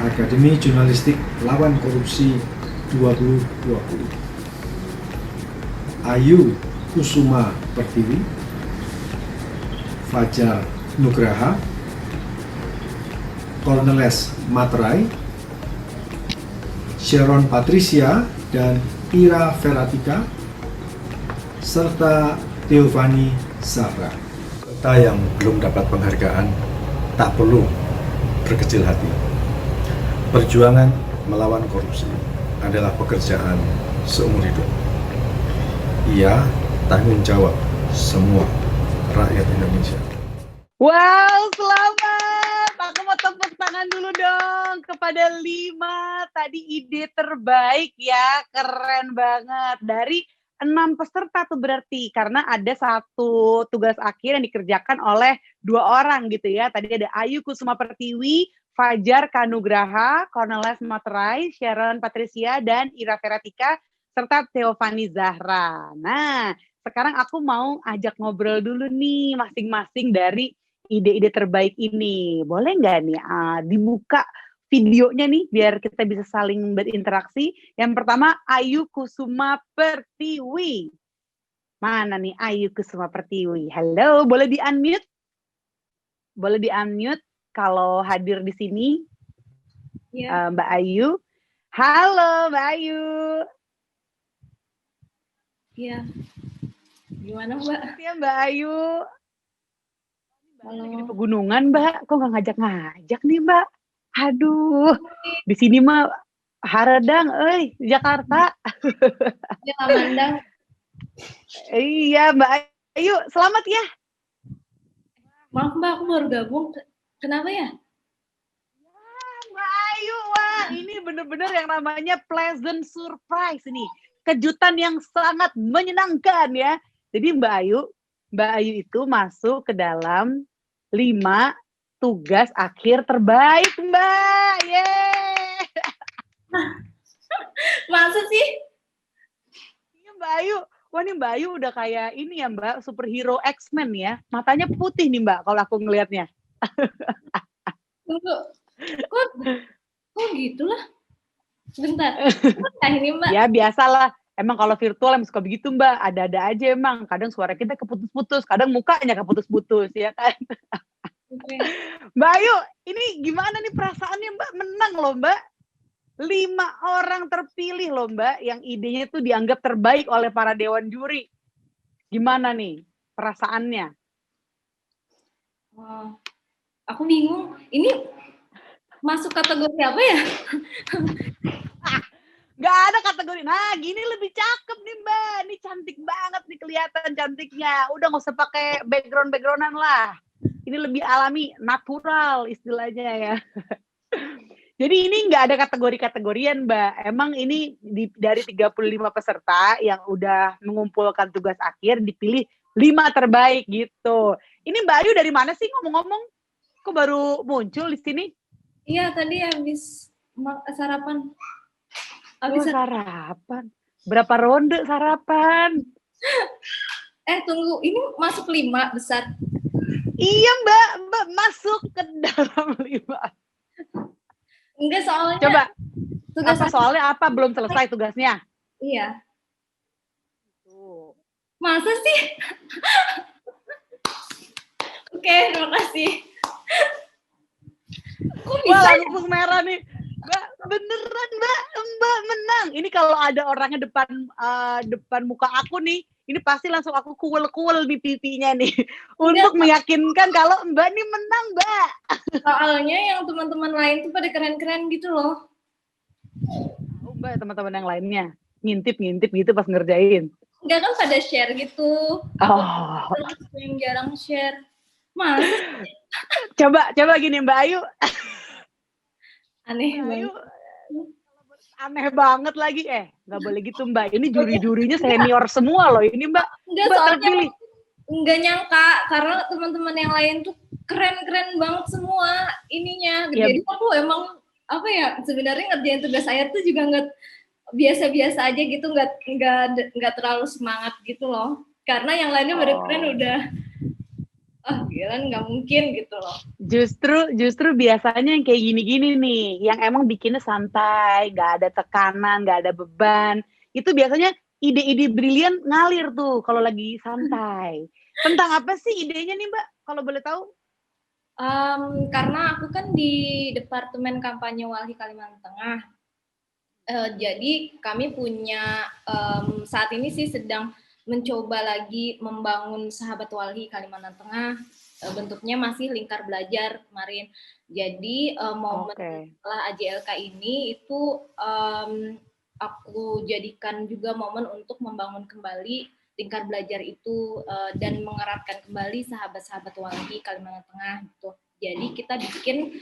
S6: Akademi Jurnalistik Lawan Korupsi 2020. Ayu Kusuma Pertiwi, Fajar Nugraha, Corneles Materai, Sharon Patricia dan Ira Veratika, serta Theophany Zahra.
S7: Kita yang belum dapat penghargaan tak perlu berkecil hati. Perjuangan melawan korupsi adalah pekerjaan seumur hidup. Ia tanggung jawab semua rakyat Indonesia.
S1: Wow, selamat! Aku mau tepuk tangan dulu dong kepada 5 tadi ide terbaik ya, keren banget. Dari 6 peserta tuh berarti, karena ada 1 tugas akhir yang dikerjakan oleh 2 orang gitu ya. Tadi ada Ayu Kusuma Pertiwi, Fajar Kanugraha, Corneles Materai, Sharon Patricia, dan Ira Veratika, serta Theophany Zahra. Nah, sekarang aku mau ajak ngobrol dulu nih masing-masing dari ide-ide terbaik ini. Boleh nggak nih dibuka videonya nih biar kita bisa saling berinteraksi. Yang pertama Ayu Kusuma Pertiwi. Mana nih Ayu Kusuma Pertiwi? Halo, boleh di-unmute? Boleh di-unmute kalau hadir di sini.
S9: Ya.
S1: Mbak Ayu. Halo Mbak Ayu.
S9: Iya. Gimana Mbak?
S1: Ya Mbak Ayu.
S9: Halo.
S1: Lagi di pegunungan Mbak, kok nggak ngajak-ngajak nih Mbak? Aduh, di sini mah haradang, Jakarta.
S9: Ya Mandang.
S1: Iya Mbak Ayu, selamat ya.
S9: Maaf Mbak, aku baru gabung. Kenapa ya?
S1: Mbak Ayu, wah ini bener-bener yang namanya pleasant surprise ini. Kejutan yang sangat menyenangkan ya. Jadi Mbak Ayu itu masuk ke dalam 5 tugas akhir terbaik Mbak. Yeay.
S9: Masa sih?
S1: Iya Mbak Ayu. Wah ini Mbak Ayu udah kayak ini ya Mbak, superhero X-Men ya. Matanya putih nih Mbak kalau aku ngelihatnya.
S9: Tunggu. Kok gitu lah? Sebentar. Nah ini Mbak.
S1: Ya biasalah. Emang kalau virtual emang suka begitu Mbak, ada-ada aja emang. Kadang suara kita keputus-putus, kadang mukanya keputus-putus, ya kan?
S9: Okay.
S1: Mbak Ayu, ini gimana nih perasaannya Mbak? Menang loh Mbak. 5 orang terpilih loh Mbak, yang idenya tuh dianggap terbaik oleh para dewan juri. Gimana nih perasaannya?
S9: Aku bingung, ini masuk kategori apa ya?
S1: Gak ada kategori. Nah, gini lebih cakep nih Mbak. Ini cantik banget nih kelihatan cantiknya. Udah gak usah pakai background-backgroundan lah. Ini lebih alami, natural istilahnya ya. Jadi ini nggak ada kategori-kategorian, Mbak. Emang ini dari 35 peserta yang udah mengumpulkan tugas akhir dipilih 5 terbaik gitu. Ini Mbak Ayu dari mana sih ngomong-ngomong? Kok baru muncul di sini?
S9: Iya, tadi habis sarapan.
S1: Sarapan. Berapa ronde sarapan?
S9: Tunggu, ini masuk 5 besar.
S1: Iya, Mbak masuk ke dalam 5.
S9: Enggak, soalnya
S1: Coba.
S9: tugas
S1: Soalnya apa? Belum selesai tugasnya?
S9: Iya. Masa sih? Oke, terima kasih. Kok bisa?
S1: Wah, lampu merah nih. Mbak, beneran Mbak menang. Ini kalau ada orangnya depan muka aku nih, ini pasti langsung aku kuel-kuel di pipinya nih. Untuk meyakinkan kalau Mbak nih menang, Mbak.
S9: Soalnya yang teman-teman lain tuh pada keren-keren gitu loh.
S1: Mbak, teman-teman yang lainnya ngintip-ngintip gitu pas ngerjain.
S9: Enggak kan pada share gitu. Aku yang jarang share. Mas.
S1: Coba gini Mbak Ayu.
S9: Aneh
S1: banget. Aneh banget lagi. Nggak boleh gitu Mbak. Ini juri-jurinya senior semua loh. Ini Mbak.
S9: Enggak,
S1: Mbak
S9: soalnya
S1: terpilih.
S9: Enggak nyangka karena teman-teman yang lain tuh keren-keren banget semua ininya.
S1: Ya.
S9: Jadi aku emang sebenarnya ngerjain tugas saya tuh juga nggak biasa-biasa aja gitu, nggak terlalu semangat gitu loh. Karena yang lainnya keren udah gila nggak mungkin gitu loh.
S1: Justru biasanya yang kayak gini-gini nih, yang emang bikinnya santai, nggak ada tekanan, nggak ada beban. Itu biasanya ide-ide brilian ngalir tuh kalau lagi santai. Tentang apa sih idenya nih Mbak, kalau boleh tahu?
S9: Karena aku kan di Departemen Kampanye Walhi Kalimantan Tengah. Jadi kami punya saat ini sih sedang mencoba lagi membangun Sahabat Walhi Kalimantan Tengah. Bentuknya masih lingkar belajar kemarin. Jadi momen setelah AJLK ini itu aku jadikan juga momen untuk membangun kembali lingkar belajar itu dan mengeratkan kembali sahabat-sahabat Walhi Kalimantan Tengah gitu. Jadi kita bikin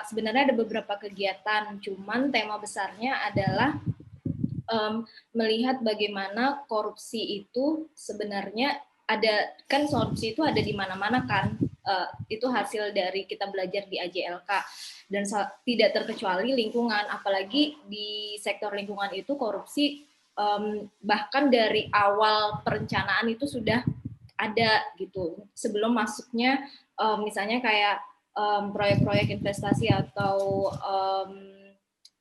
S9: sebenarnya ada beberapa kegiatan, cuman tema besarnya adalah melihat bagaimana korupsi itu sebenarnya korupsi itu ada di mana-mana kan. Itu hasil dari kita belajar di AJLK dan tidak terkecuali lingkungan, apalagi di sektor lingkungan itu korupsi bahkan dari awal perencanaan itu sudah ada gitu sebelum masuknya misalnya kayak proyek-proyek investasi atau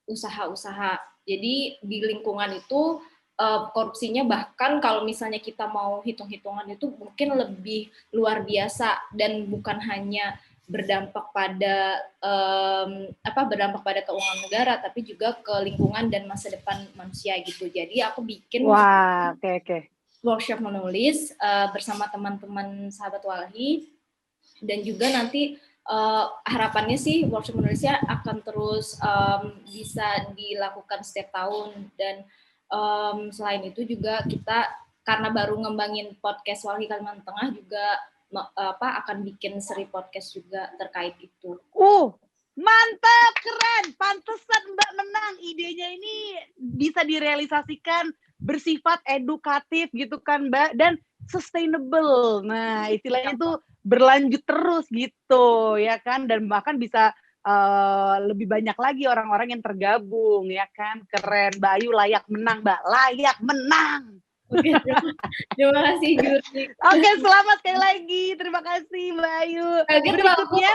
S9: usaha-usaha. Jadi di lingkungan itu korupsinya bahkan kalau misalnya kita mau hitung-hitungan itu mungkin lebih luar biasa dan bukan hanya berdampak pada keuangan negara tapi juga ke lingkungan dan masa depan manusia gitu. Jadi aku bikin workshop menulis bersama teman-teman sahabat Walhi dan juga nanti harapannya sih workshop menulisnya akan terus bisa dilakukan setiap tahun dan selain itu juga kita karena baru ngembangin podcast Walhi Kalimantan Tengah juga akan bikin seri podcast juga terkait itu.
S1: Mantap, keren. Pantesan Mbak menang. Idenya ini bisa direalisasikan bersifat edukatif gitu kan Mbak dan sustainable. Nah, istilahnya itu berlanjut terus gitu ya kan dan bahkan bisa lebih banyak lagi orang-orang yang tergabung ya kan. Keren, Mbak Ayu layak menang, Mbak. Layak menang.
S9: Oke, terima kasih juri.
S1: Oke, selamat sekali lagi. Terima kasih Mbak Ayu. Berikutnya,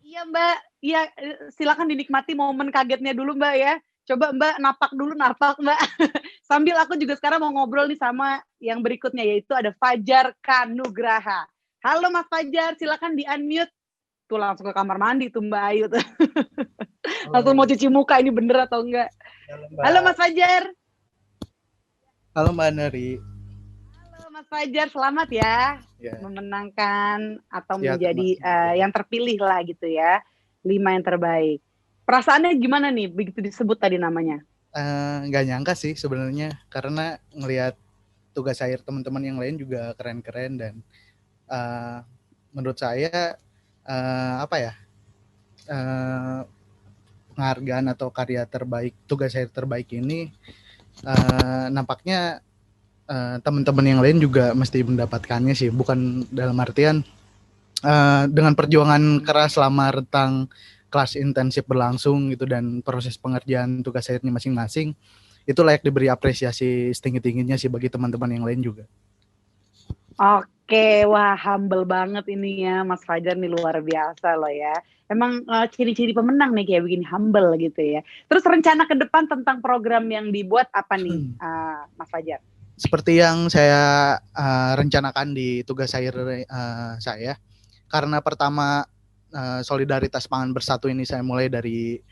S1: iya Mbak, iya silakan dinikmati momen kagetnya dulu Mbak ya. Coba Mbak napak Mbak. Sambil aku juga sekarang mau ngobrol nih sama yang berikutnya yaitu ada Fajar Kanugraha. Halo Mas Fajar, silakan di-unmute. Tuh langsung ke kamar mandi tuh Mbak Ayu tuh. Langsung mau cuci muka ini bener atau enggak. Halo Mas Fajar.
S10: Halo Mbak Neri.
S1: Halo Mas Fajar, selamat ya memenangkan atau menjadi yang terpilih lah gitu ya. 5 yang terbaik. Perasaannya gimana nih begitu disebut tadi namanya?
S10: Nggak nyangka sih sebenarnya karena ngelihat tugas akhir teman-teman yang lain juga keren-keren dan menurut saya penghargaan atau karya terbaik, tugas akhir terbaik ini, nampaknya teman-teman yang lain juga mesti mendapatkannya sih, bukan dalam artian dengan perjuangan keras selama rentang kelas intensif berlangsung gitu dan proses pengerjaan tugas akhirnya masing-masing, itu layak diberi apresiasi setinggi-tingginya sih bagi teman-teman yang lain juga.
S1: Oke, wah humble banget ini ya Mas Fajar nih, luar biasa loh ya. Emang ciri-ciri pemenang nih kayak begini, humble gitu ya. Terus rencana ke depan tentang program yang dibuat apa nih Mas Fajar?
S10: Seperti yang saya rencanakan di tugas akhir saya, karena pertama solidaritas pangan bersatu ini saya mulai dari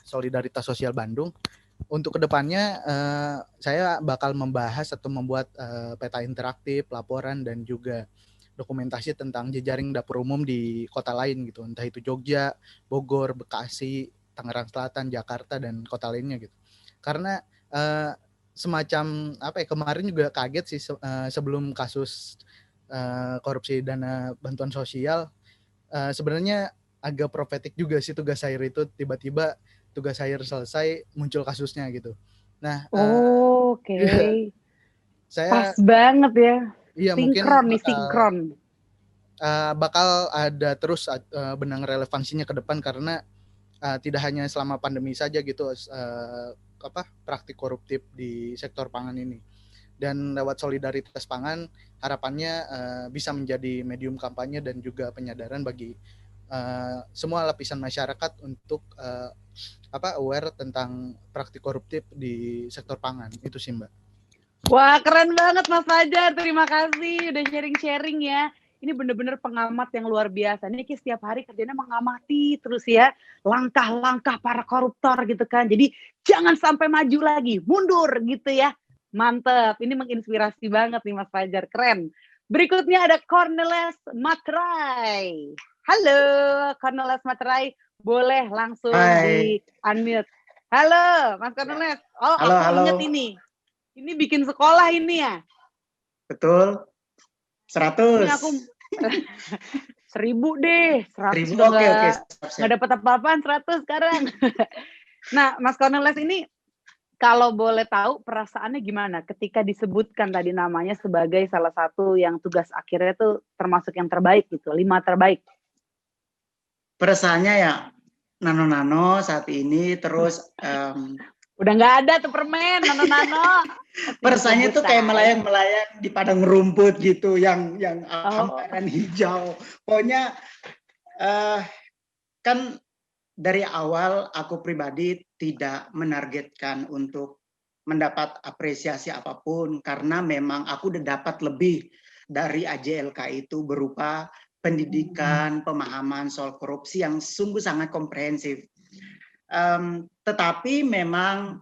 S10: solidaritas sosial Bandung. Untuk kedepannya saya bakal membahas atau membuat peta interaktif, laporan dan juga dokumentasi tentang jejaring dapur umum di kota lain gitu, entah itu Jogja, Bogor, Bekasi, Tangerang Selatan, Jakarta dan kota lainnya gitu. Karena semacam kemarin juga kaget sih sebelum kasus korupsi dana bantuan sosial, sebenarnya agak profetik juga sih tugas akhir itu, tiba-tiba tugas akhir selesai muncul kasusnya gitu. Nah,
S1: Oke.
S10: Saya
S1: pas banget ya.
S10: Iya,
S1: sinkron
S10: mungkin
S1: nih, sinkron.
S10: Bakal ada terus benang relevansinya ke depan karena tidak hanya selama pandemi saja gitu praktik koruptif di sektor pangan ini. Dan lewat solidaritas pangan harapannya bisa menjadi medium kampanye dan juga penyadaran bagi semua lapisan masyarakat untuk aware tentang praktik koruptif di sektor pangan. Itu sih Mbak.
S1: Wah, keren banget Mas Fajar, terima kasih udah sharing-sharing ya. Ini bener-bener pengamat yang luar biasa. Ini setiap hari kerjanya mengamati terus ya langkah-langkah para koruptor gitu kan. Jadi jangan sampai maju lagi, mundur gitu ya. Mantep, ini menginspirasi banget nih Mas Fajar, keren. Berikutnya ada Cornelis Matrai. Halo Cornelis Matrai, boleh langsung di unmute. Halo Mas Cornelis. Oh,
S12: halo,
S1: aku inget ini. Ini bikin sekolah ini ya? Betul. 100. Ini aku 1000 deh. 100 oke. Nggak dapat apa-apaan 100 sekarang. Nah, Mas Cornelis ini kalau boleh tahu perasaannya gimana ketika disebutkan tadi namanya sebagai salah satu yang tugas akhirnya tuh termasuk yang terbaik gitu, 5 terbaik?
S12: Perasaannya ya nano-nano saat ini, terus
S1: udah nggak ada tuh permen nano-nano.
S12: Perasaannya tuh kayak melayang-melayang di padang rumput gitu, yang hamparan hijau. Pokoknya kan dari awal aku pribadi tidak menargetkan untuk mendapat apresiasi apapun karena memang aku udah dapat lebih dari AJLK itu berupa pendidikan, pemahaman soal korupsi yang sungguh sangat komprehensif. Tetapi memang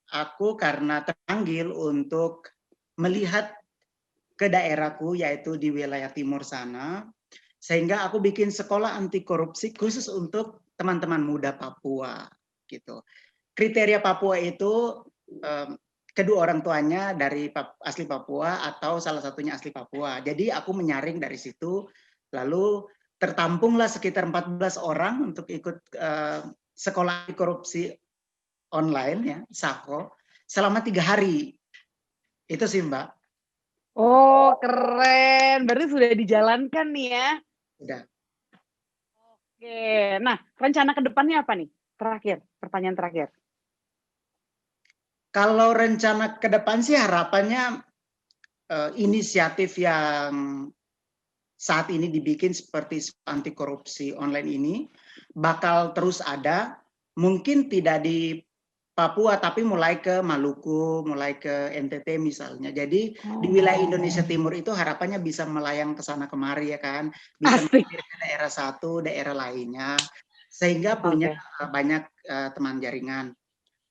S12: aku karena terpanggil untuk melihat ke daerahku yaitu di wilayah timur sana, sehingga aku bikin sekolah anti korupsi khusus untuk teman-teman muda Papua gitu. Kriteria Papua itu kedua orang tuanya dari asli Papua atau salah satunya asli Papua. Jadi aku menyaring dari situ, lalu tertampunglah sekitar 14 orang untuk ikut sekolah anti korupsi online ya, SAKO, selama 3 hari. Itu sih Mbak.
S1: Oh keren, berarti sudah dijalankan nih ya?
S12: Sudah.
S1: Oke, nah rencana ke depannya apa nih? Terakhir, pertanyaan terakhir.
S12: Kalau rencana ke depan sih harapannya inisiatif yang saat ini dibikin seperti anti korupsi online ini bakal terus ada, mungkin tidak di Papua tapi mulai ke Maluku, mulai ke NTT misalnya. Jadi di wilayah Indonesia Timur itu harapannya bisa melayang ke sana kemari ya kan, bisa ke daerah satu, daerah lainnya, sehingga punya banyak teman jaringan.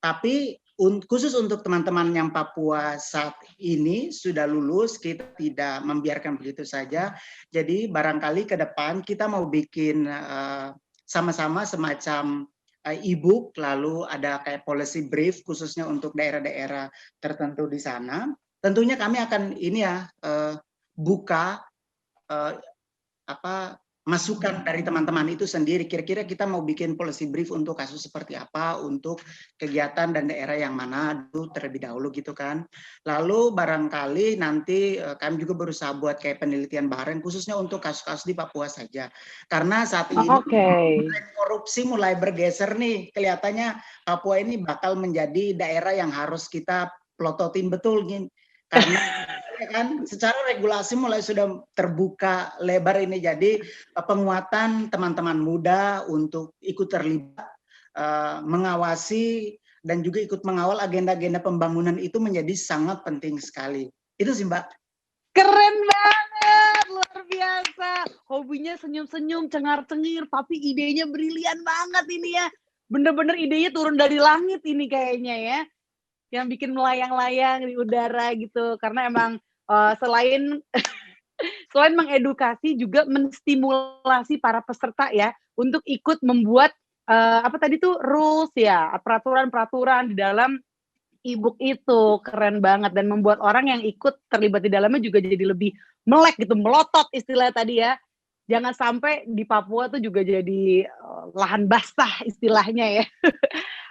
S12: Tapi khusus untuk teman-teman yang Papua saat ini sudah lulus, kita tidak membiarkan begitu saja. Jadi barangkali ke depan kita mau bikin sama-sama semacam e-book, lalu ada kayak policy brief khususnya untuk daerah-daerah tertentu di sana. Tentunya kami akan ini ya buka masukan dari teman-teman itu sendiri. Kira-kira kita mau bikin policy brief untuk kasus seperti apa, untuk kegiatan dan daerah yang mana dulu terlebih dahulu gitu kan. Lalu barangkali nanti kami juga berusaha buat kayak penelitian bareng khususnya untuk kasus-kasus di Papua saja. Karena saat ini korupsi mulai bergeser nih. Kelihatannya Papua ini bakal menjadi daerah yang harus kita plototin betul nih. Karena ya kan secara regulasi mulai sudah terbuka lebar ini, jadi penguatan teman-teman muda untuk ikut terlibat mengawasi dan juga ikut mengawal agenda-agenda pembangunan itu menjadi sangat penting sekali. Itu sih Mbak.
S1: Keren banget, luar biasa. Hobinya senyum-senyum, cengar-cengir, tapi idenya brilian banget ini ya. Bener-bener idenya turun dari langit ini kayaknya ya. Yang bikin melayang-layang di udara gitu. Karena emang selain mengedukasi juga menstimulasi para peserta ya untuk ikut membuat apa tadi tuh rules ya, peraturan-peraturan di dalam e-book itu. Keren banget dan membuat orang yang ikut terlibat di dalamnya juga jadi lebih melek gitu, melotot istilah tadi ya. Jangan sampai di Papua tuh juga jadi lahan basah istilahnya ya.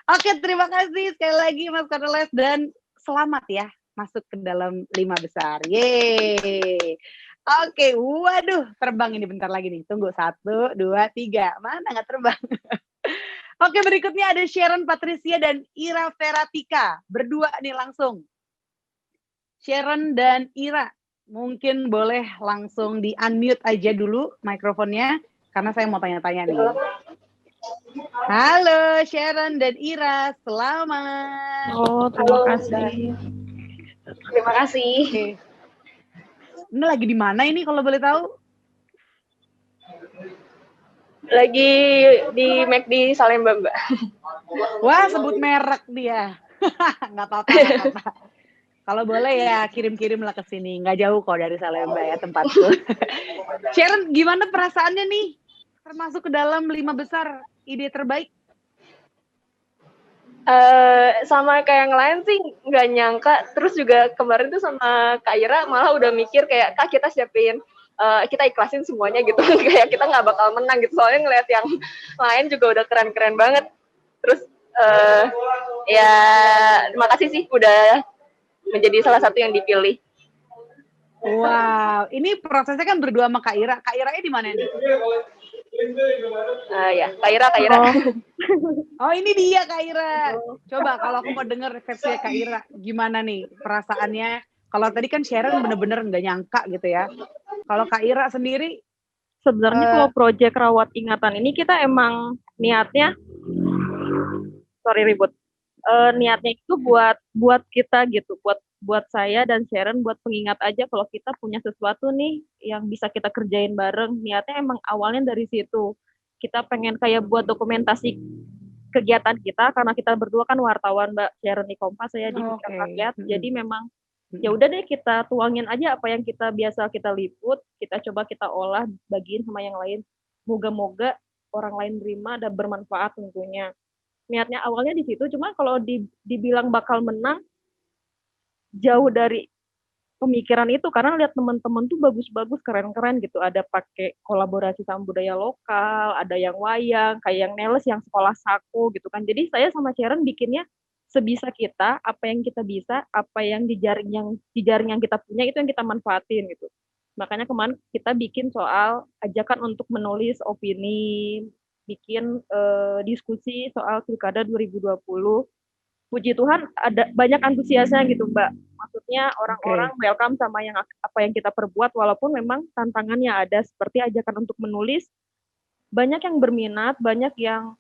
S1: Oke, terima kasih sekali lagi Mas Cornelis dan selamat ya masuk ke dalam 5 besar. Yeay. Oke, waduh, terbang ini bentar lagi nih. Tunggu 1, 2, 3. Mana nggak terbang? Oke, berikutnya ada Sharon Patricia dan Ira Veratika. Berdua nih langsung. Sharon dan Ira, mungkin boleh langsung di-unmute aja dulu mikrofonnya karena saya mau tanya-tanya nih. Halo Sharon dan Ira, selamat.
S13: Oh, terima kasih. Terima kasih.
S1: Oke. Ini lagi di mana ini kalau boleh tahu?
S13: Lagi di McD Salemba, Mbak.
S1: Wah, sebut merek dia. Nggak apa-apa, nggak apa-apa. Kalau boleh ya kirim-kirim lah ke sini. Nggak jauh kok dari Salemba ya tempatku. Sharon, gimana perasaannya nih? Termasuk ke dalam 5 besar ide terbaik?
S13: Sama kayak yang lain sih nggak nyangka. Terus juga kemarin tuh sama Kak Ira malah udah mikir kayak Kak kita siapin, kita ikhlasin semuanya gitu. Kayak kita nggak bakal menang gitu. Soalnya ngeliat yang lain juga udah keren-keren banget. Terus ya terima kasih sih udah menjadi salah satu yang dipilih.
S1: Wow, ini prosesnya kan berdua sama Kak Ira. Kak Ira-nya di mana nih?
S13: Ya, Kak Ira.
S1: Oh, ini dia Kak Ira. Coba kalau aku mau denger versi Kak Ira, gimana nih perasaannya? Kalau tadi kan Sharon bener-bener nggak nyangka gitu ya. Kalau Kak Ira sendiri?
S13: Sebenarnya kalau proyek rawat ingatan ini kita emang niatnya, niatnya itu buat kita gitu, buat saya dan Sharon buat pengingat aja kalau kita punya sesuatu nih yang bisa kita kerjain bareng. Niatnya emang awalnya dari situ. Kita pengen kayak buat dokumentasi kegiatan kita karena kita berdua kan wartawan Mbak, Sharon di Kompas, saya di Pikiran Rakyat. Jadi memang ya udah deh kita tuangin aja apa yang kita biasa kita liput, kita coba kita olah, bagiin sama yang lain. Moga-moga orang lain terima dan bermanfaat tentunya. Niatnya awalnya di situ, cuma kalau dibilang bakal menang jauh dari pemikiran itu karena lihat teman-teman tuh bagus-bagus, keren-keren gitu. Ada pakai kolaborasi sama budaya lokal, ada yang wayang, kayak yang Neles yang sekolah saku gitu kan. Jadi saya sama Sharon bikinnya sebisa kita, apa yang kita bisa, apa yang di jaring yang kita punya itu yang kita manfaatin gitu. Makanya kemarin kita bikin soal ajakan untuk menulis opini, bikin diskusi soal Pilkada 2020. Puji Tuhan ada banyak antusiasnya gitu Mbak. Maksudnya orang-orang welcome sama yang apa yang kita perbuat walaupun memang tantangannya ada seperti ajakan untuk menulis. Banyak yang berminat, banyak yang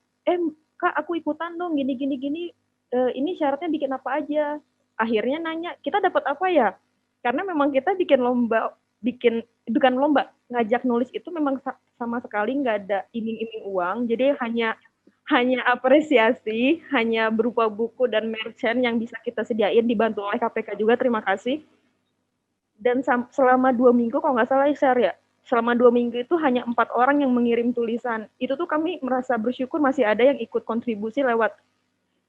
S13: Kak aku ikutan dong gini. Ini syaratnya bikin apa aja. Akhirnya nanya, kita dapat apa ya? Karena memang kita bikin lomba, bukan lomba, ngajak nulis itu memang sama sekali nggak ada iming-iming uang. Jadi hanya apresiasi, hanya berupa buku dan merchant yang bisa kita sediain, dibantu oleh KPK juga, terima kasih. Dan selama 2 minggu, kalau nggak salah ya, selama 2 minggu itu hanya 4 orang yang mengirim tulisan. Itu tuh kami merasa bersyukur masih ada yang ikut kontribusi lewat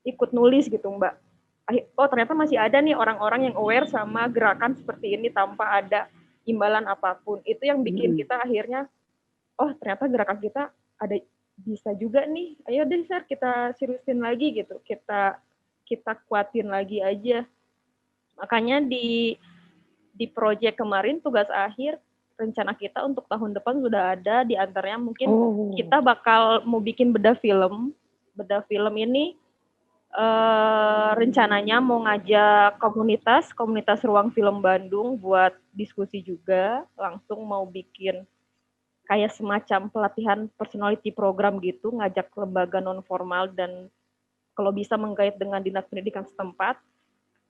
S13: ikut nulis gitu Mbak. Oh ternyata masih ada nih orang-orang yang aware sama gerakan seperti ini tanpa ada imbalan apapun. Itu yang bikin kita akhirnya, oh ternyata gerakan kita ada bisa juga nih, ayo deh Sar kita seriusin lagi gitu, kita kuatin lagi aja. Makanya di proyek kemarin tugas akhir rencana kita untuk tahun depan sudah ada, di antaranya mungkin kita bakal mau bikin bedah film ini rencananya mau ngajak komunitas Ruang Film Bandung buat diskusi juga, langsung mau bikin kayak semacam pelatihan personality program gitu, ngajak lembaga non formal dan kalau bisa menggait dengan dinas pendidikan setempat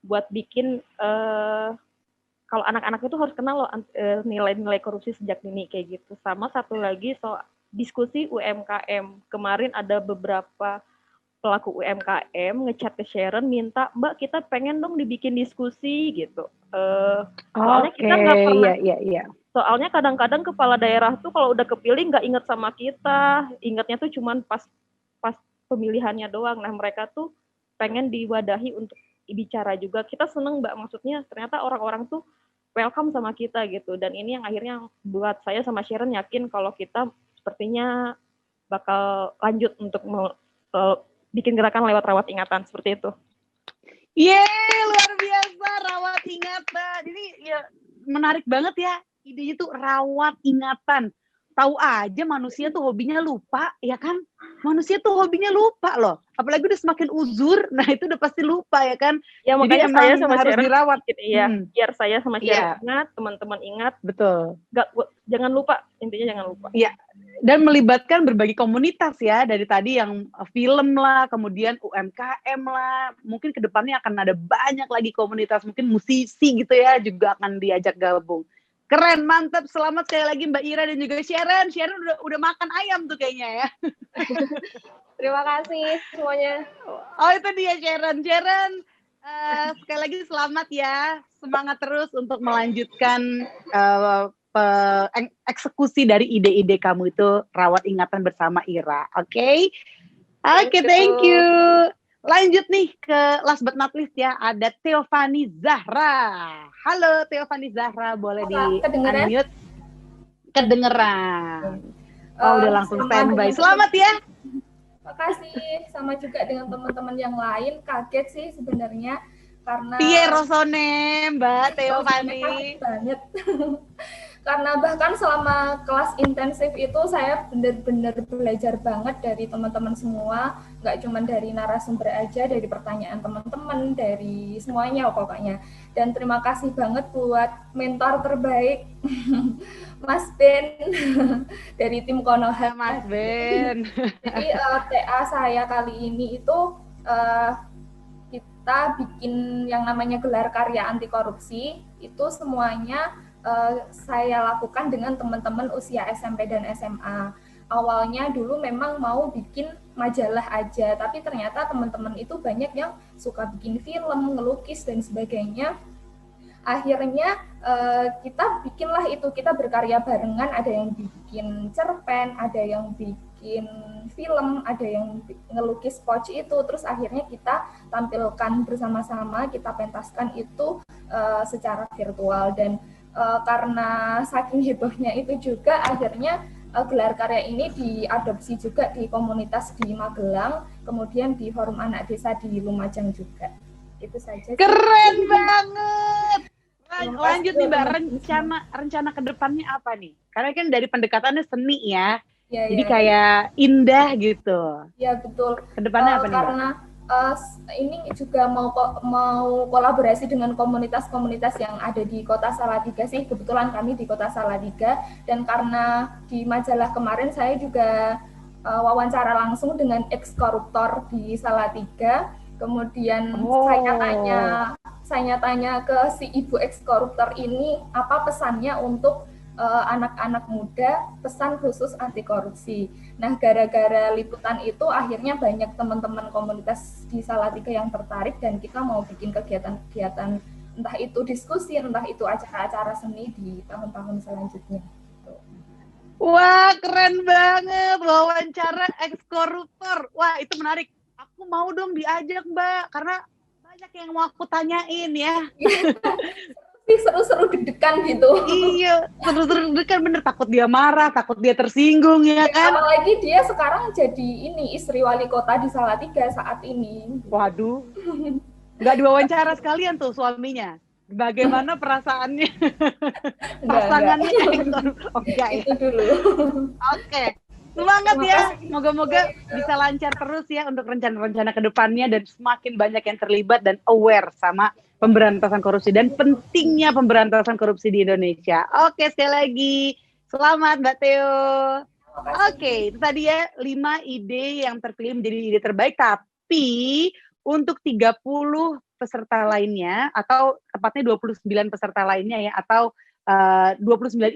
S13: buat bikin kalau anak-anak itu harus kenal loh nilai-nilai korupsi sejak dini kayak gitu. Sama satu lagi soal diskusi UMKM. Kemarin ada beberapa pelaku UMKM ngechat ke Sharon minta, Mbak kita pengen dong dibikin diskusi gitu. Soalnya kita nggak pernah. Iya. Soalnya kadang-kadang kepala daerah tuh kalau udah kepilih nggak inget sama kita, ingatnya tuh cuman pas pemilihannya doang. Nah mereka tuh pengen diwadahi untuk bicara juga. Kita seneng Mbak, maksudnya ternyata orang-orang tuh welcome sama kita gitu. Dan ini yang akhirnya buat saya sama Sharon yakin kalau kita sepertinya bakal lanjut untuk bikin gerakan lewat rawat ingatan seperti itu.
S1: Yeay, luar biasa rawat ingatan. Ini ya menarik banget ya. Idenya tuh rawat ingatan. Tahu aja manusia tuh hobinya lupa, ya kan? Manusia tuh hobinya lupa loh. Apalagi udah semakin uzur, nah itu udah pasti lupa ya kan?
S13: Ya makanya
S1: jadi
S13: saya sama
S1: harus
S13: Sharon
S1: dirawat.
S13: Gitu, ya. Biar saya sama Sharon ingat, teman-teman ingat.
S1: Betul.
S13: Jangan lupa, intinya jangan lupa.
S1: Iya. Dan melibatkan berbagai komunitas ya, dari tadi yang film lah, kemudian UMKM lah, mungkin kedepannya akan ada banyak lagi komunitas, mungkin musisi gitu ya, juga akan diajak gabung. Keren, mantap, selamat sekali lagi Mbak Ira dan juga Sharon. Sharon udah makan ayam tuh kayaknya ya.
S4: Terima kasih semuanya.
S1: Oh itu dia Sharon. Sharon, sekali lagi selamat ya, semangat terus untuk melanjutkan eksekusi dari ide-ide kamu itu, rawat ingatan bersama Ira. Oke, thank you. Lanjut nih ke last but not least ya, ada Theophany Zahra. Halo Theophany Zahra, boleh di-unmute? Kedengeran. Oh udah langsung standby. Selamat ya.
S9: Makasih, sama juga dengan teman-teman yang lain. Kaget sih sebenarnya karena
S1: Piye rasane Mbak Theophany?
S9: Banget. Karena bahkan selama kelas intensif itu saya benar-benar belajar banget dari teman-teman semua, nggak cuma dari narasumber aja, dari pertanyaan teman-teman, dari semuanya pokoknya. Dan terima kasih banget buat mentor terbaik, Mas Ben, dari tim Konoha.
S1: Mas Ben.
S9: Jadi TA saya kali ini itu kita bikin yang namanya gelar karya anti korupsi, itu semuanya saya lakukan dengan teman-teman usia SMP dan SMA. Awalnya dulu memang mau bikin majalah aja, tapi ternyata teman-teman itu banyak yang suka bikin film, ngelukis, dan sebagainya. Akhirnya kita bikinlah itu, kita berkarya barengan, ada yang bikin cerpen, ada yang bikin film, ada yang ngelukis pouch itu, terus akhirnya kita tampilkan bersama-sama, kita pentaskan itu secara virtual. Dan karena saking hebohnya itu juga akhirnya gelar karya ini diadopsi juga di komunitas di Magelang, kemudian di Forum Anak Desa di Lumajang juga. Itu saja.
S1: Keren banget. Lanjut nih Mbak, rencana ke depannya apa nih? Karena kan dari pendekatannya seni ya. Jadi kayak indah gitu.
S9: Ya betul.
S1: Kedepannya apa nih Mbak?
S9: Karena ini juga mau kolaborasi dengan komunitas-komunitas yang ada di Kota Salatiga sih. Kebetulan kami di Kota Salatiga, dan karena di majalah kemarin saya juga wawancara langsung dengan ex-koruptor di Salatiga. Kemudian saya tanya ke si ibu ex-koruptor ini apa pesannya untuk anak-anak muda, pesan khusus anti korupsi. Nah, gara-gara liputan itu akhirnya banyak teman-teman komunitas di Salatiga yang tertarik, dan kita mau bikin kegiatan-kegiatan, entah itu diskusi, entah itu acara-acara seni di tahun-tahun selanjutnya.
S1: Wah, keren banget, wawancara ex-koruptor. Wah, itu menarik. Aku mau dong diajak Mbak, karena banyak yang mau aku tanyain ya.
S9: seru-seru deg-degan gitu.
S1: Iya, seru-seru deg-degan, bener, takut dia marah, takut dia tersinggung ya kan.
S9: Apalagi dia sekarang jadi ini istri wali kota di Salatiga saat ini.
S1: Waduh, nggak diwawancara sekalian tuh suaminya. Bagaimana perasaannya? Pasangannya? Oh, enggak ya.
S9: Itu dulu.
S1: Oke. Semangat ya, moga-moga bisa lancar terus ya untuk rencana-rencana ke depannya dan semakin banyak yang terlibat dan aware sama pemberantasan korupsi dan pentingnya pemberantasan korupsi di Indonesia. Oke, sekali lagi selamat Mbak Theo. Oke, itu tadi ya 5 ide yang terpilih menjadi ide terbaik, tapi untuk 30 peserta lainnya atau tepatnya 29 peserta lainnya ya atau 29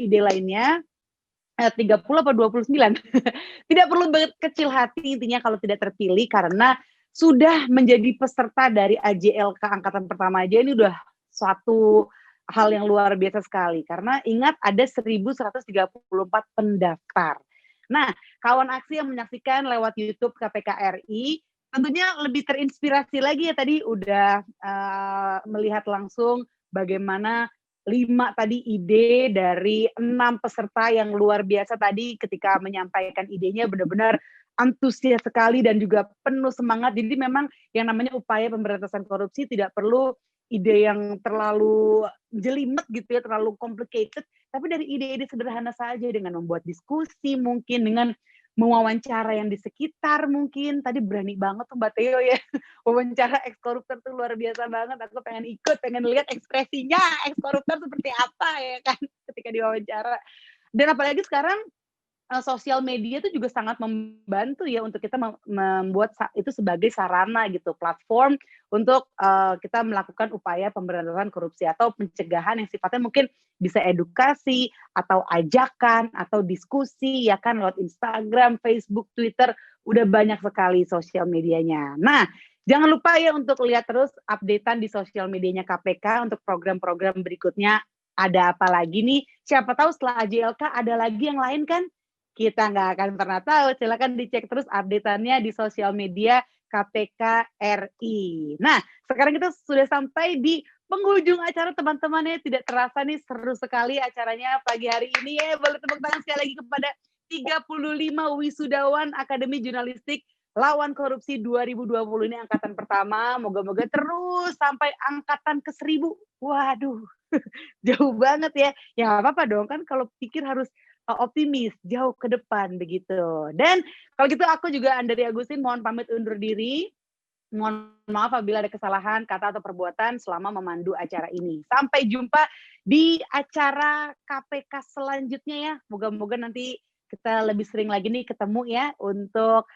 S1: ide lainnya 30 apa 29 tidak perlu berkecil hati intinya kalau tidak terpilih karena sudah menjadi peserta dari AJLK angkatan pertama aja ini udah suatu hal yang luar biasa sekali karena ingat ada 1134 pendaftar. Nah, kawan aksi yang menyaksikan lewat YouTube KPK RI tentunya lebih terinspirasi lagi ya tadi udah melihat langsung bagaimana 5 tadi ide dari 6 peserta yang luar biasa tadi ketika menyampaikan idenya benar-benar antusias sekali dan juga penuh semangat. Jadi memang yang namanya upaya pemberantasan korupsi tidak perlu ide yang terlalu jelimet gitu ya, terlalu complicated, tapi dari ide-ide sederhana saja dengan membuat diskusi mungkin dengan mewawancara yang di sekitar mungkin. Tadi berani banget tuh Mbak Theo ya, wawancara ex-koruptor tuh luar biasa banget. Aku pengen ikut, pengen lihat ekspresinya ex-koruptor seperti apa ya kan ketika diwawancara. Dan apalagi sekarang sosial media itu juga sangat membantu ya untuk kita membuat itu sebagai sarana gitu, platform untuk kita melakukan upaya pemberantasan korupsi atau pencegahan yang sifatnya mungkin bisa edukasi atau ajakan atau diskusi ya kan lewat Instagram, Facebook, Twitter, udah banyak sekali sosial medianya. Nah, jangan lupa ya untuk lihat terus updatean di sosial medianya KPK untuk program-program berikutnya ada apa lagi nih. Siapa tahu setelah AJLK ada lagi yang lain kan? Kita nggak akan pernah tahu. Silakan dicek terus update-annya di sosial media KPK RI. Nah, sekarang kita sudah sampai di penghujung acara teman-teman ya. Tidak terasa nih seru sekali acaranya pagi hari ini ya. Boleh tepuk tangan sekali lagi kepada 35 wisudawan Akademi Jurnalistik Lawan Korupsi 2020 ini angkatan pertama. Moga-moga terus sampai angkatan ke-1000. Waduh, jauh banget ya. Ya nggak apa-apa dong kan kalau pikir harus optimis jauh ke depan begitu. Dan kalau gitu aku juga Andari Agustin mohon pamit undur diri. Mohon maaf apabila ada kesalahan kata atau perbuatan selama memandu acara ini. Sampai jumpa di acara KPK selanjutnya ya. Moga-moga nanti kita lebih sering lagi nih ketemu ya untuk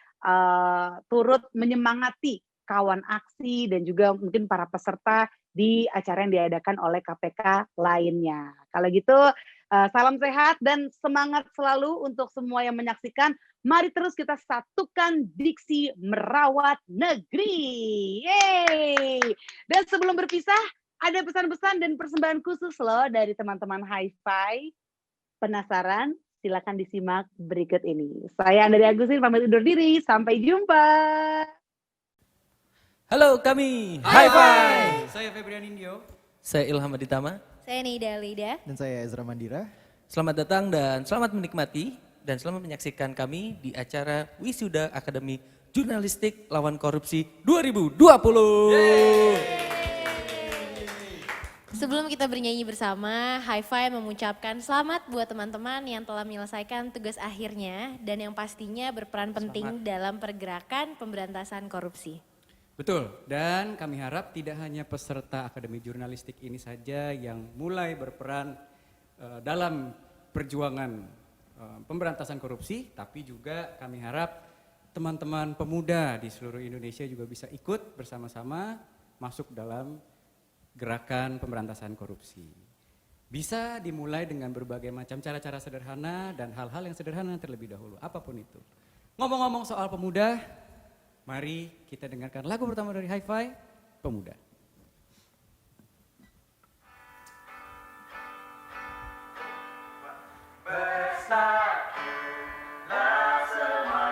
S1: turut menyemangati kawan aksi dan juga mungkin para peserta di acara yang diadakan oleh KPK lainnya. Kalau gitu salam sehat dan semangat selalu untuk semua yang menyaksikan. Mari terus kita satukan diksi merawat negeri. Yeay! Dan sebelum berpisah, ada pesan-pesan dan persembahan khusus loh dari teman-teman Hi-Fi. Penasaran? Silakan disimak berikut ini. Saya Andari Agustin pamit undur diri. Sampai jumpa.
S14: Halo kami Hi-Fi. Saya Febrian Indio. Saya Ilham Aditama.
S15: Saya Neida Alida.
S16: Dan saya Ezra Mandira.
S14: Selamat datang dan selamat menikmati dan selamat menyaksikan kami di acara Wisuda Akademi Jurnalistik Lawan Korupsi 2020.
S15: Sebelum kita bernyanyi bersama, Hi-Fi mengucapkan selamat buat teman-teman yang telah menyelesaikan tugas akhirnya dan yang pastinya berperan penting dalam pergerakan pemberantasan korupsi.
S17: Betul, dan kami harap tidak hanya peserta Akademi Jurnalistik ini saja yang mulai berperan dalam perjuangan pemberantasan korupsi, tapi juga kami harap teman-teman pemuda di seluruh Indonesia juga bisa ikut bersama-sama masuk dalam gerakan pemberantasan korupsi. Bisa dimulai dengan berbagai macam cara-cara sederhana dan hal-hal yang sederhana terlebih dahulu, apapun itu. Ngomong-ngomong soal pemuda, mari kita dengarkan lagu pertama dari Hi-Fi, Pemuda.
S18: Bersatulah semua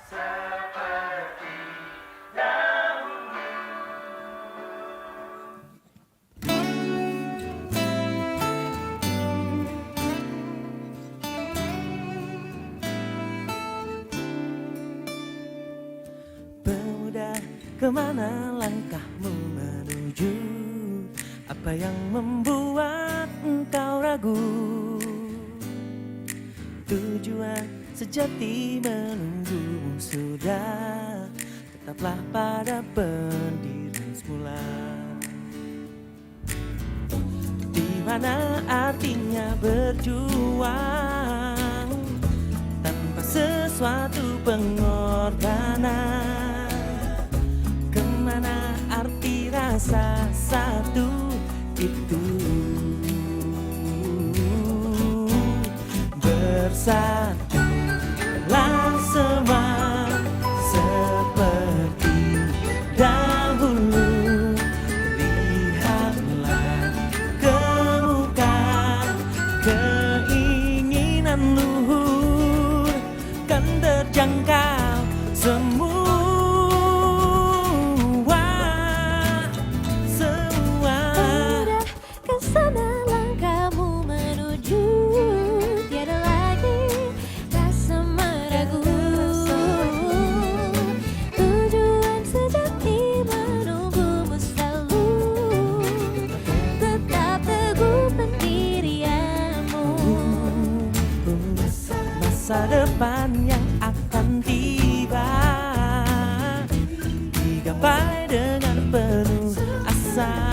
S18: seperti dahulu.
S14: kemana langkahmu menuju? Apa yang membuat engkau ragu? Tujuan sejati menunggumu sudah, tetaplah pada pendirian semula. Di mana artinya berjuang tanpa sesuatu pengorbanan? Kemana arti rasa satu itu? Bersatulah semua seperti dahulu. Lihatlah ke muka, keinginan luhur kan terjangkau semua.
S15: Kesana langkahmu menuju, tiada lagi rasa meragu. Tujuan sejati menunggumu selalu, tetap teguh pendirianmu.
S14: Masa depan yang akan tiba digapai dengan penuh asa.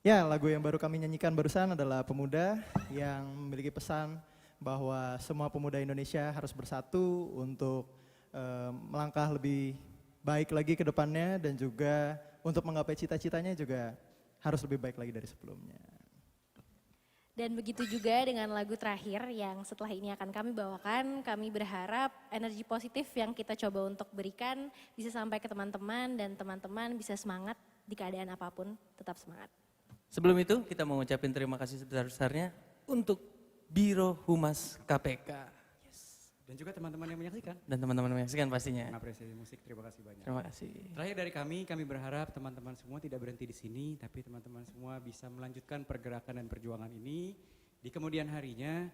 S8: Ya, lagu yang baru kami nyanyikan barusan adalah Pemuda yang memiliki pesan bahwa semua pemuda Indonesia harus bersatu untuk melangkah lebih baik lagi ke depannya dan juga untuk menggapai cita-citanya juga harus lebih baik lagi dari sebelumnya.
S15: Dan begitu juga dengan lagu terakhir yang setelah ini akan kami bawakan, kami berharap energi positif yang kita coba untuk berikan bisa sampai ke teman-teman dan teman-teman bisa semangat di keadaan apapun, tetap semangat.
S14: Sebelum itu kita mau ngucapin terima kasih sebesar-besarnya untuk Biro Humas KPK.
S17: Dan juga teman-teman yang menyaksikan.
S14: Dan teman-teman yang menyaksikan pastinya.
S17: Mengapresiasi musik, terima kasih banyak.
S14: Terima kasih.
S17: Terakhir dari kami berharap teman-teman semua tidak berhenti di sini, tapi teman-teman semua bisa melanjutkan pergerakan dan perjuangan ini di kemudian harinya.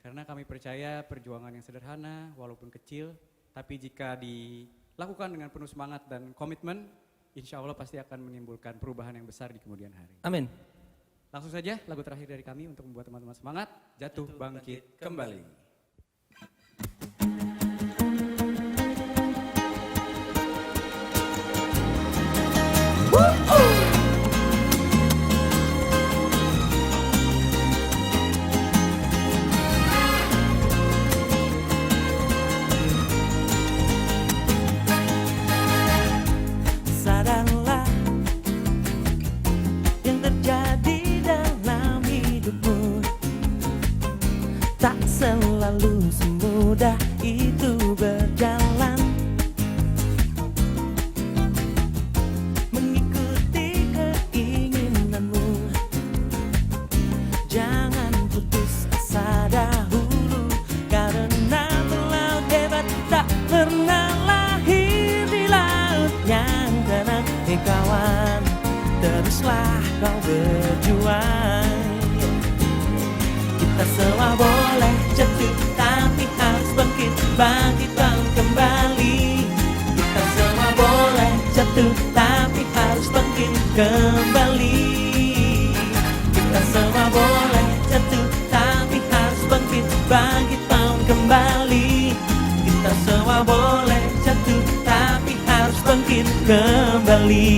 S17: Karena kami percaya perjuangan yang sederhana, walaupun kecil, tapi jika dilakukan dengan penuh semangat dan komitmen, insya Allah pasti akan menimbulkan perubahan yang besar di kemudian hari.
S14: Amin.
S17: Langsung saja lagu terakhir dari kami untuk membuat teman-teman semangat, Jatuh Bangkit Kembali.
S16: Sadarlah yang terjadi dalam hidupmu, tak selalu semudah itu berjalan. Mengikuti keinginanmu, jangan putus asa dahulu, karena laut hebat tak pernah lahir di laut yang tenang. Hei kawan, teruslah kau berjuang. Kita semua boleh jatuh, tapi harus bangkit, bangkit bangun kembali. Kita semua boleh jatuh, tapi harus bangkit kembali. Kita semua boleh jatuh, tapi harus bangkit, bangkit bangun kembali. Kita semua boleh jatuh, tapi harus bangkit kembali.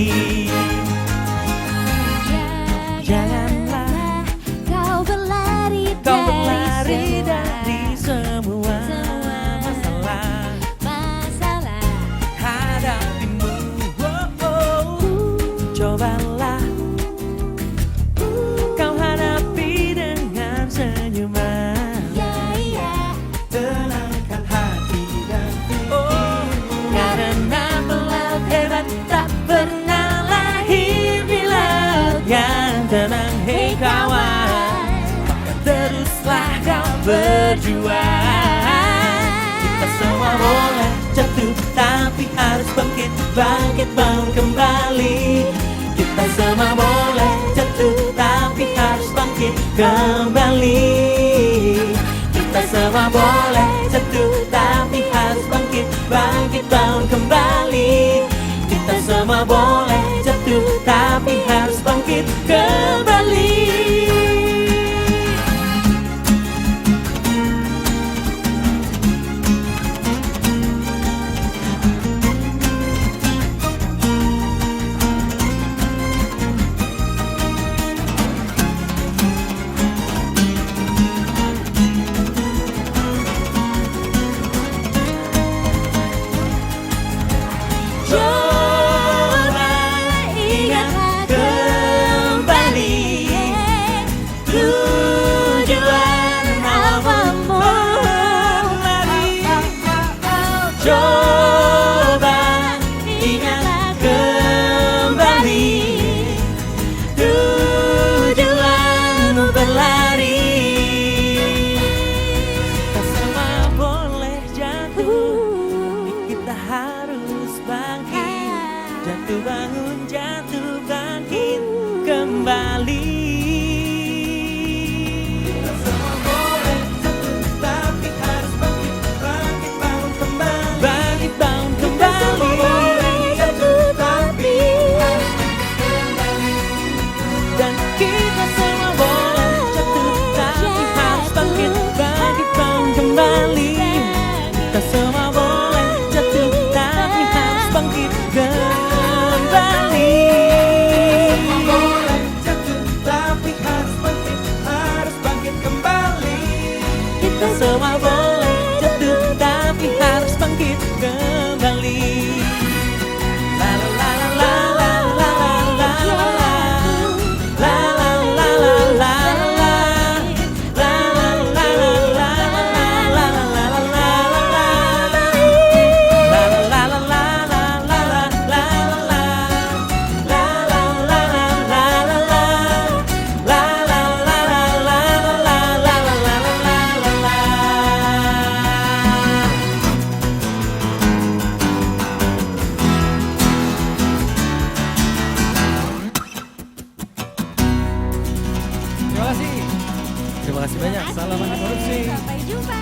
S16: Janganlah
S15: kau berlari
S16: dari semua masalah hadapimu. Cobalah kau hadapi dengan senyuman. Tenangkan hati dan pikir, karena pelaut hebat tak pernah lahir di laut yang tenang. Hei kawan, teruslah kau berjuang. Kita semua boleh jatuh, tapi harus bangkit, bangkit bangun kembali. Kita semua boleh jatuh, tapi harus bangkit kembali. Kita semua boleh jatuh, tapi harus bangkit, bangkit bangun kembali. Kita semua boleh jatuh, tapi harus bangkit kembali. Coba ingat kembali tujuan awalmu. Coba ingat kembali tujuanmu berlari. Kita semua boleh jatuh, kita harus bangkit, jatuh bangun, jatuh bangkit kembali. Kita semua boleh jatuh, tapi harus bangkit, bangkit bangun kembali. Bangkit bangun kembali. Jatuh tapi dan kita semua boleh jatuh, tapi harus bangkit, bangkit bangun kembali. Kita semua boleh jatuh, tapi harus bangkit kembali. Boleh jatuh, tapi harus bangkit kembali. Kita semua boleh jatuh, tapi harus bangkit kembali. La la la la la la la la la. La la la la la la. La la la la la la la la la la. La la la la la la la la la. La la la la la la la. La la la la la la la la la.
S17: Terima kasih. Terima kasih banyak. Salam anti korupsi.
S15: Sampai jumpa.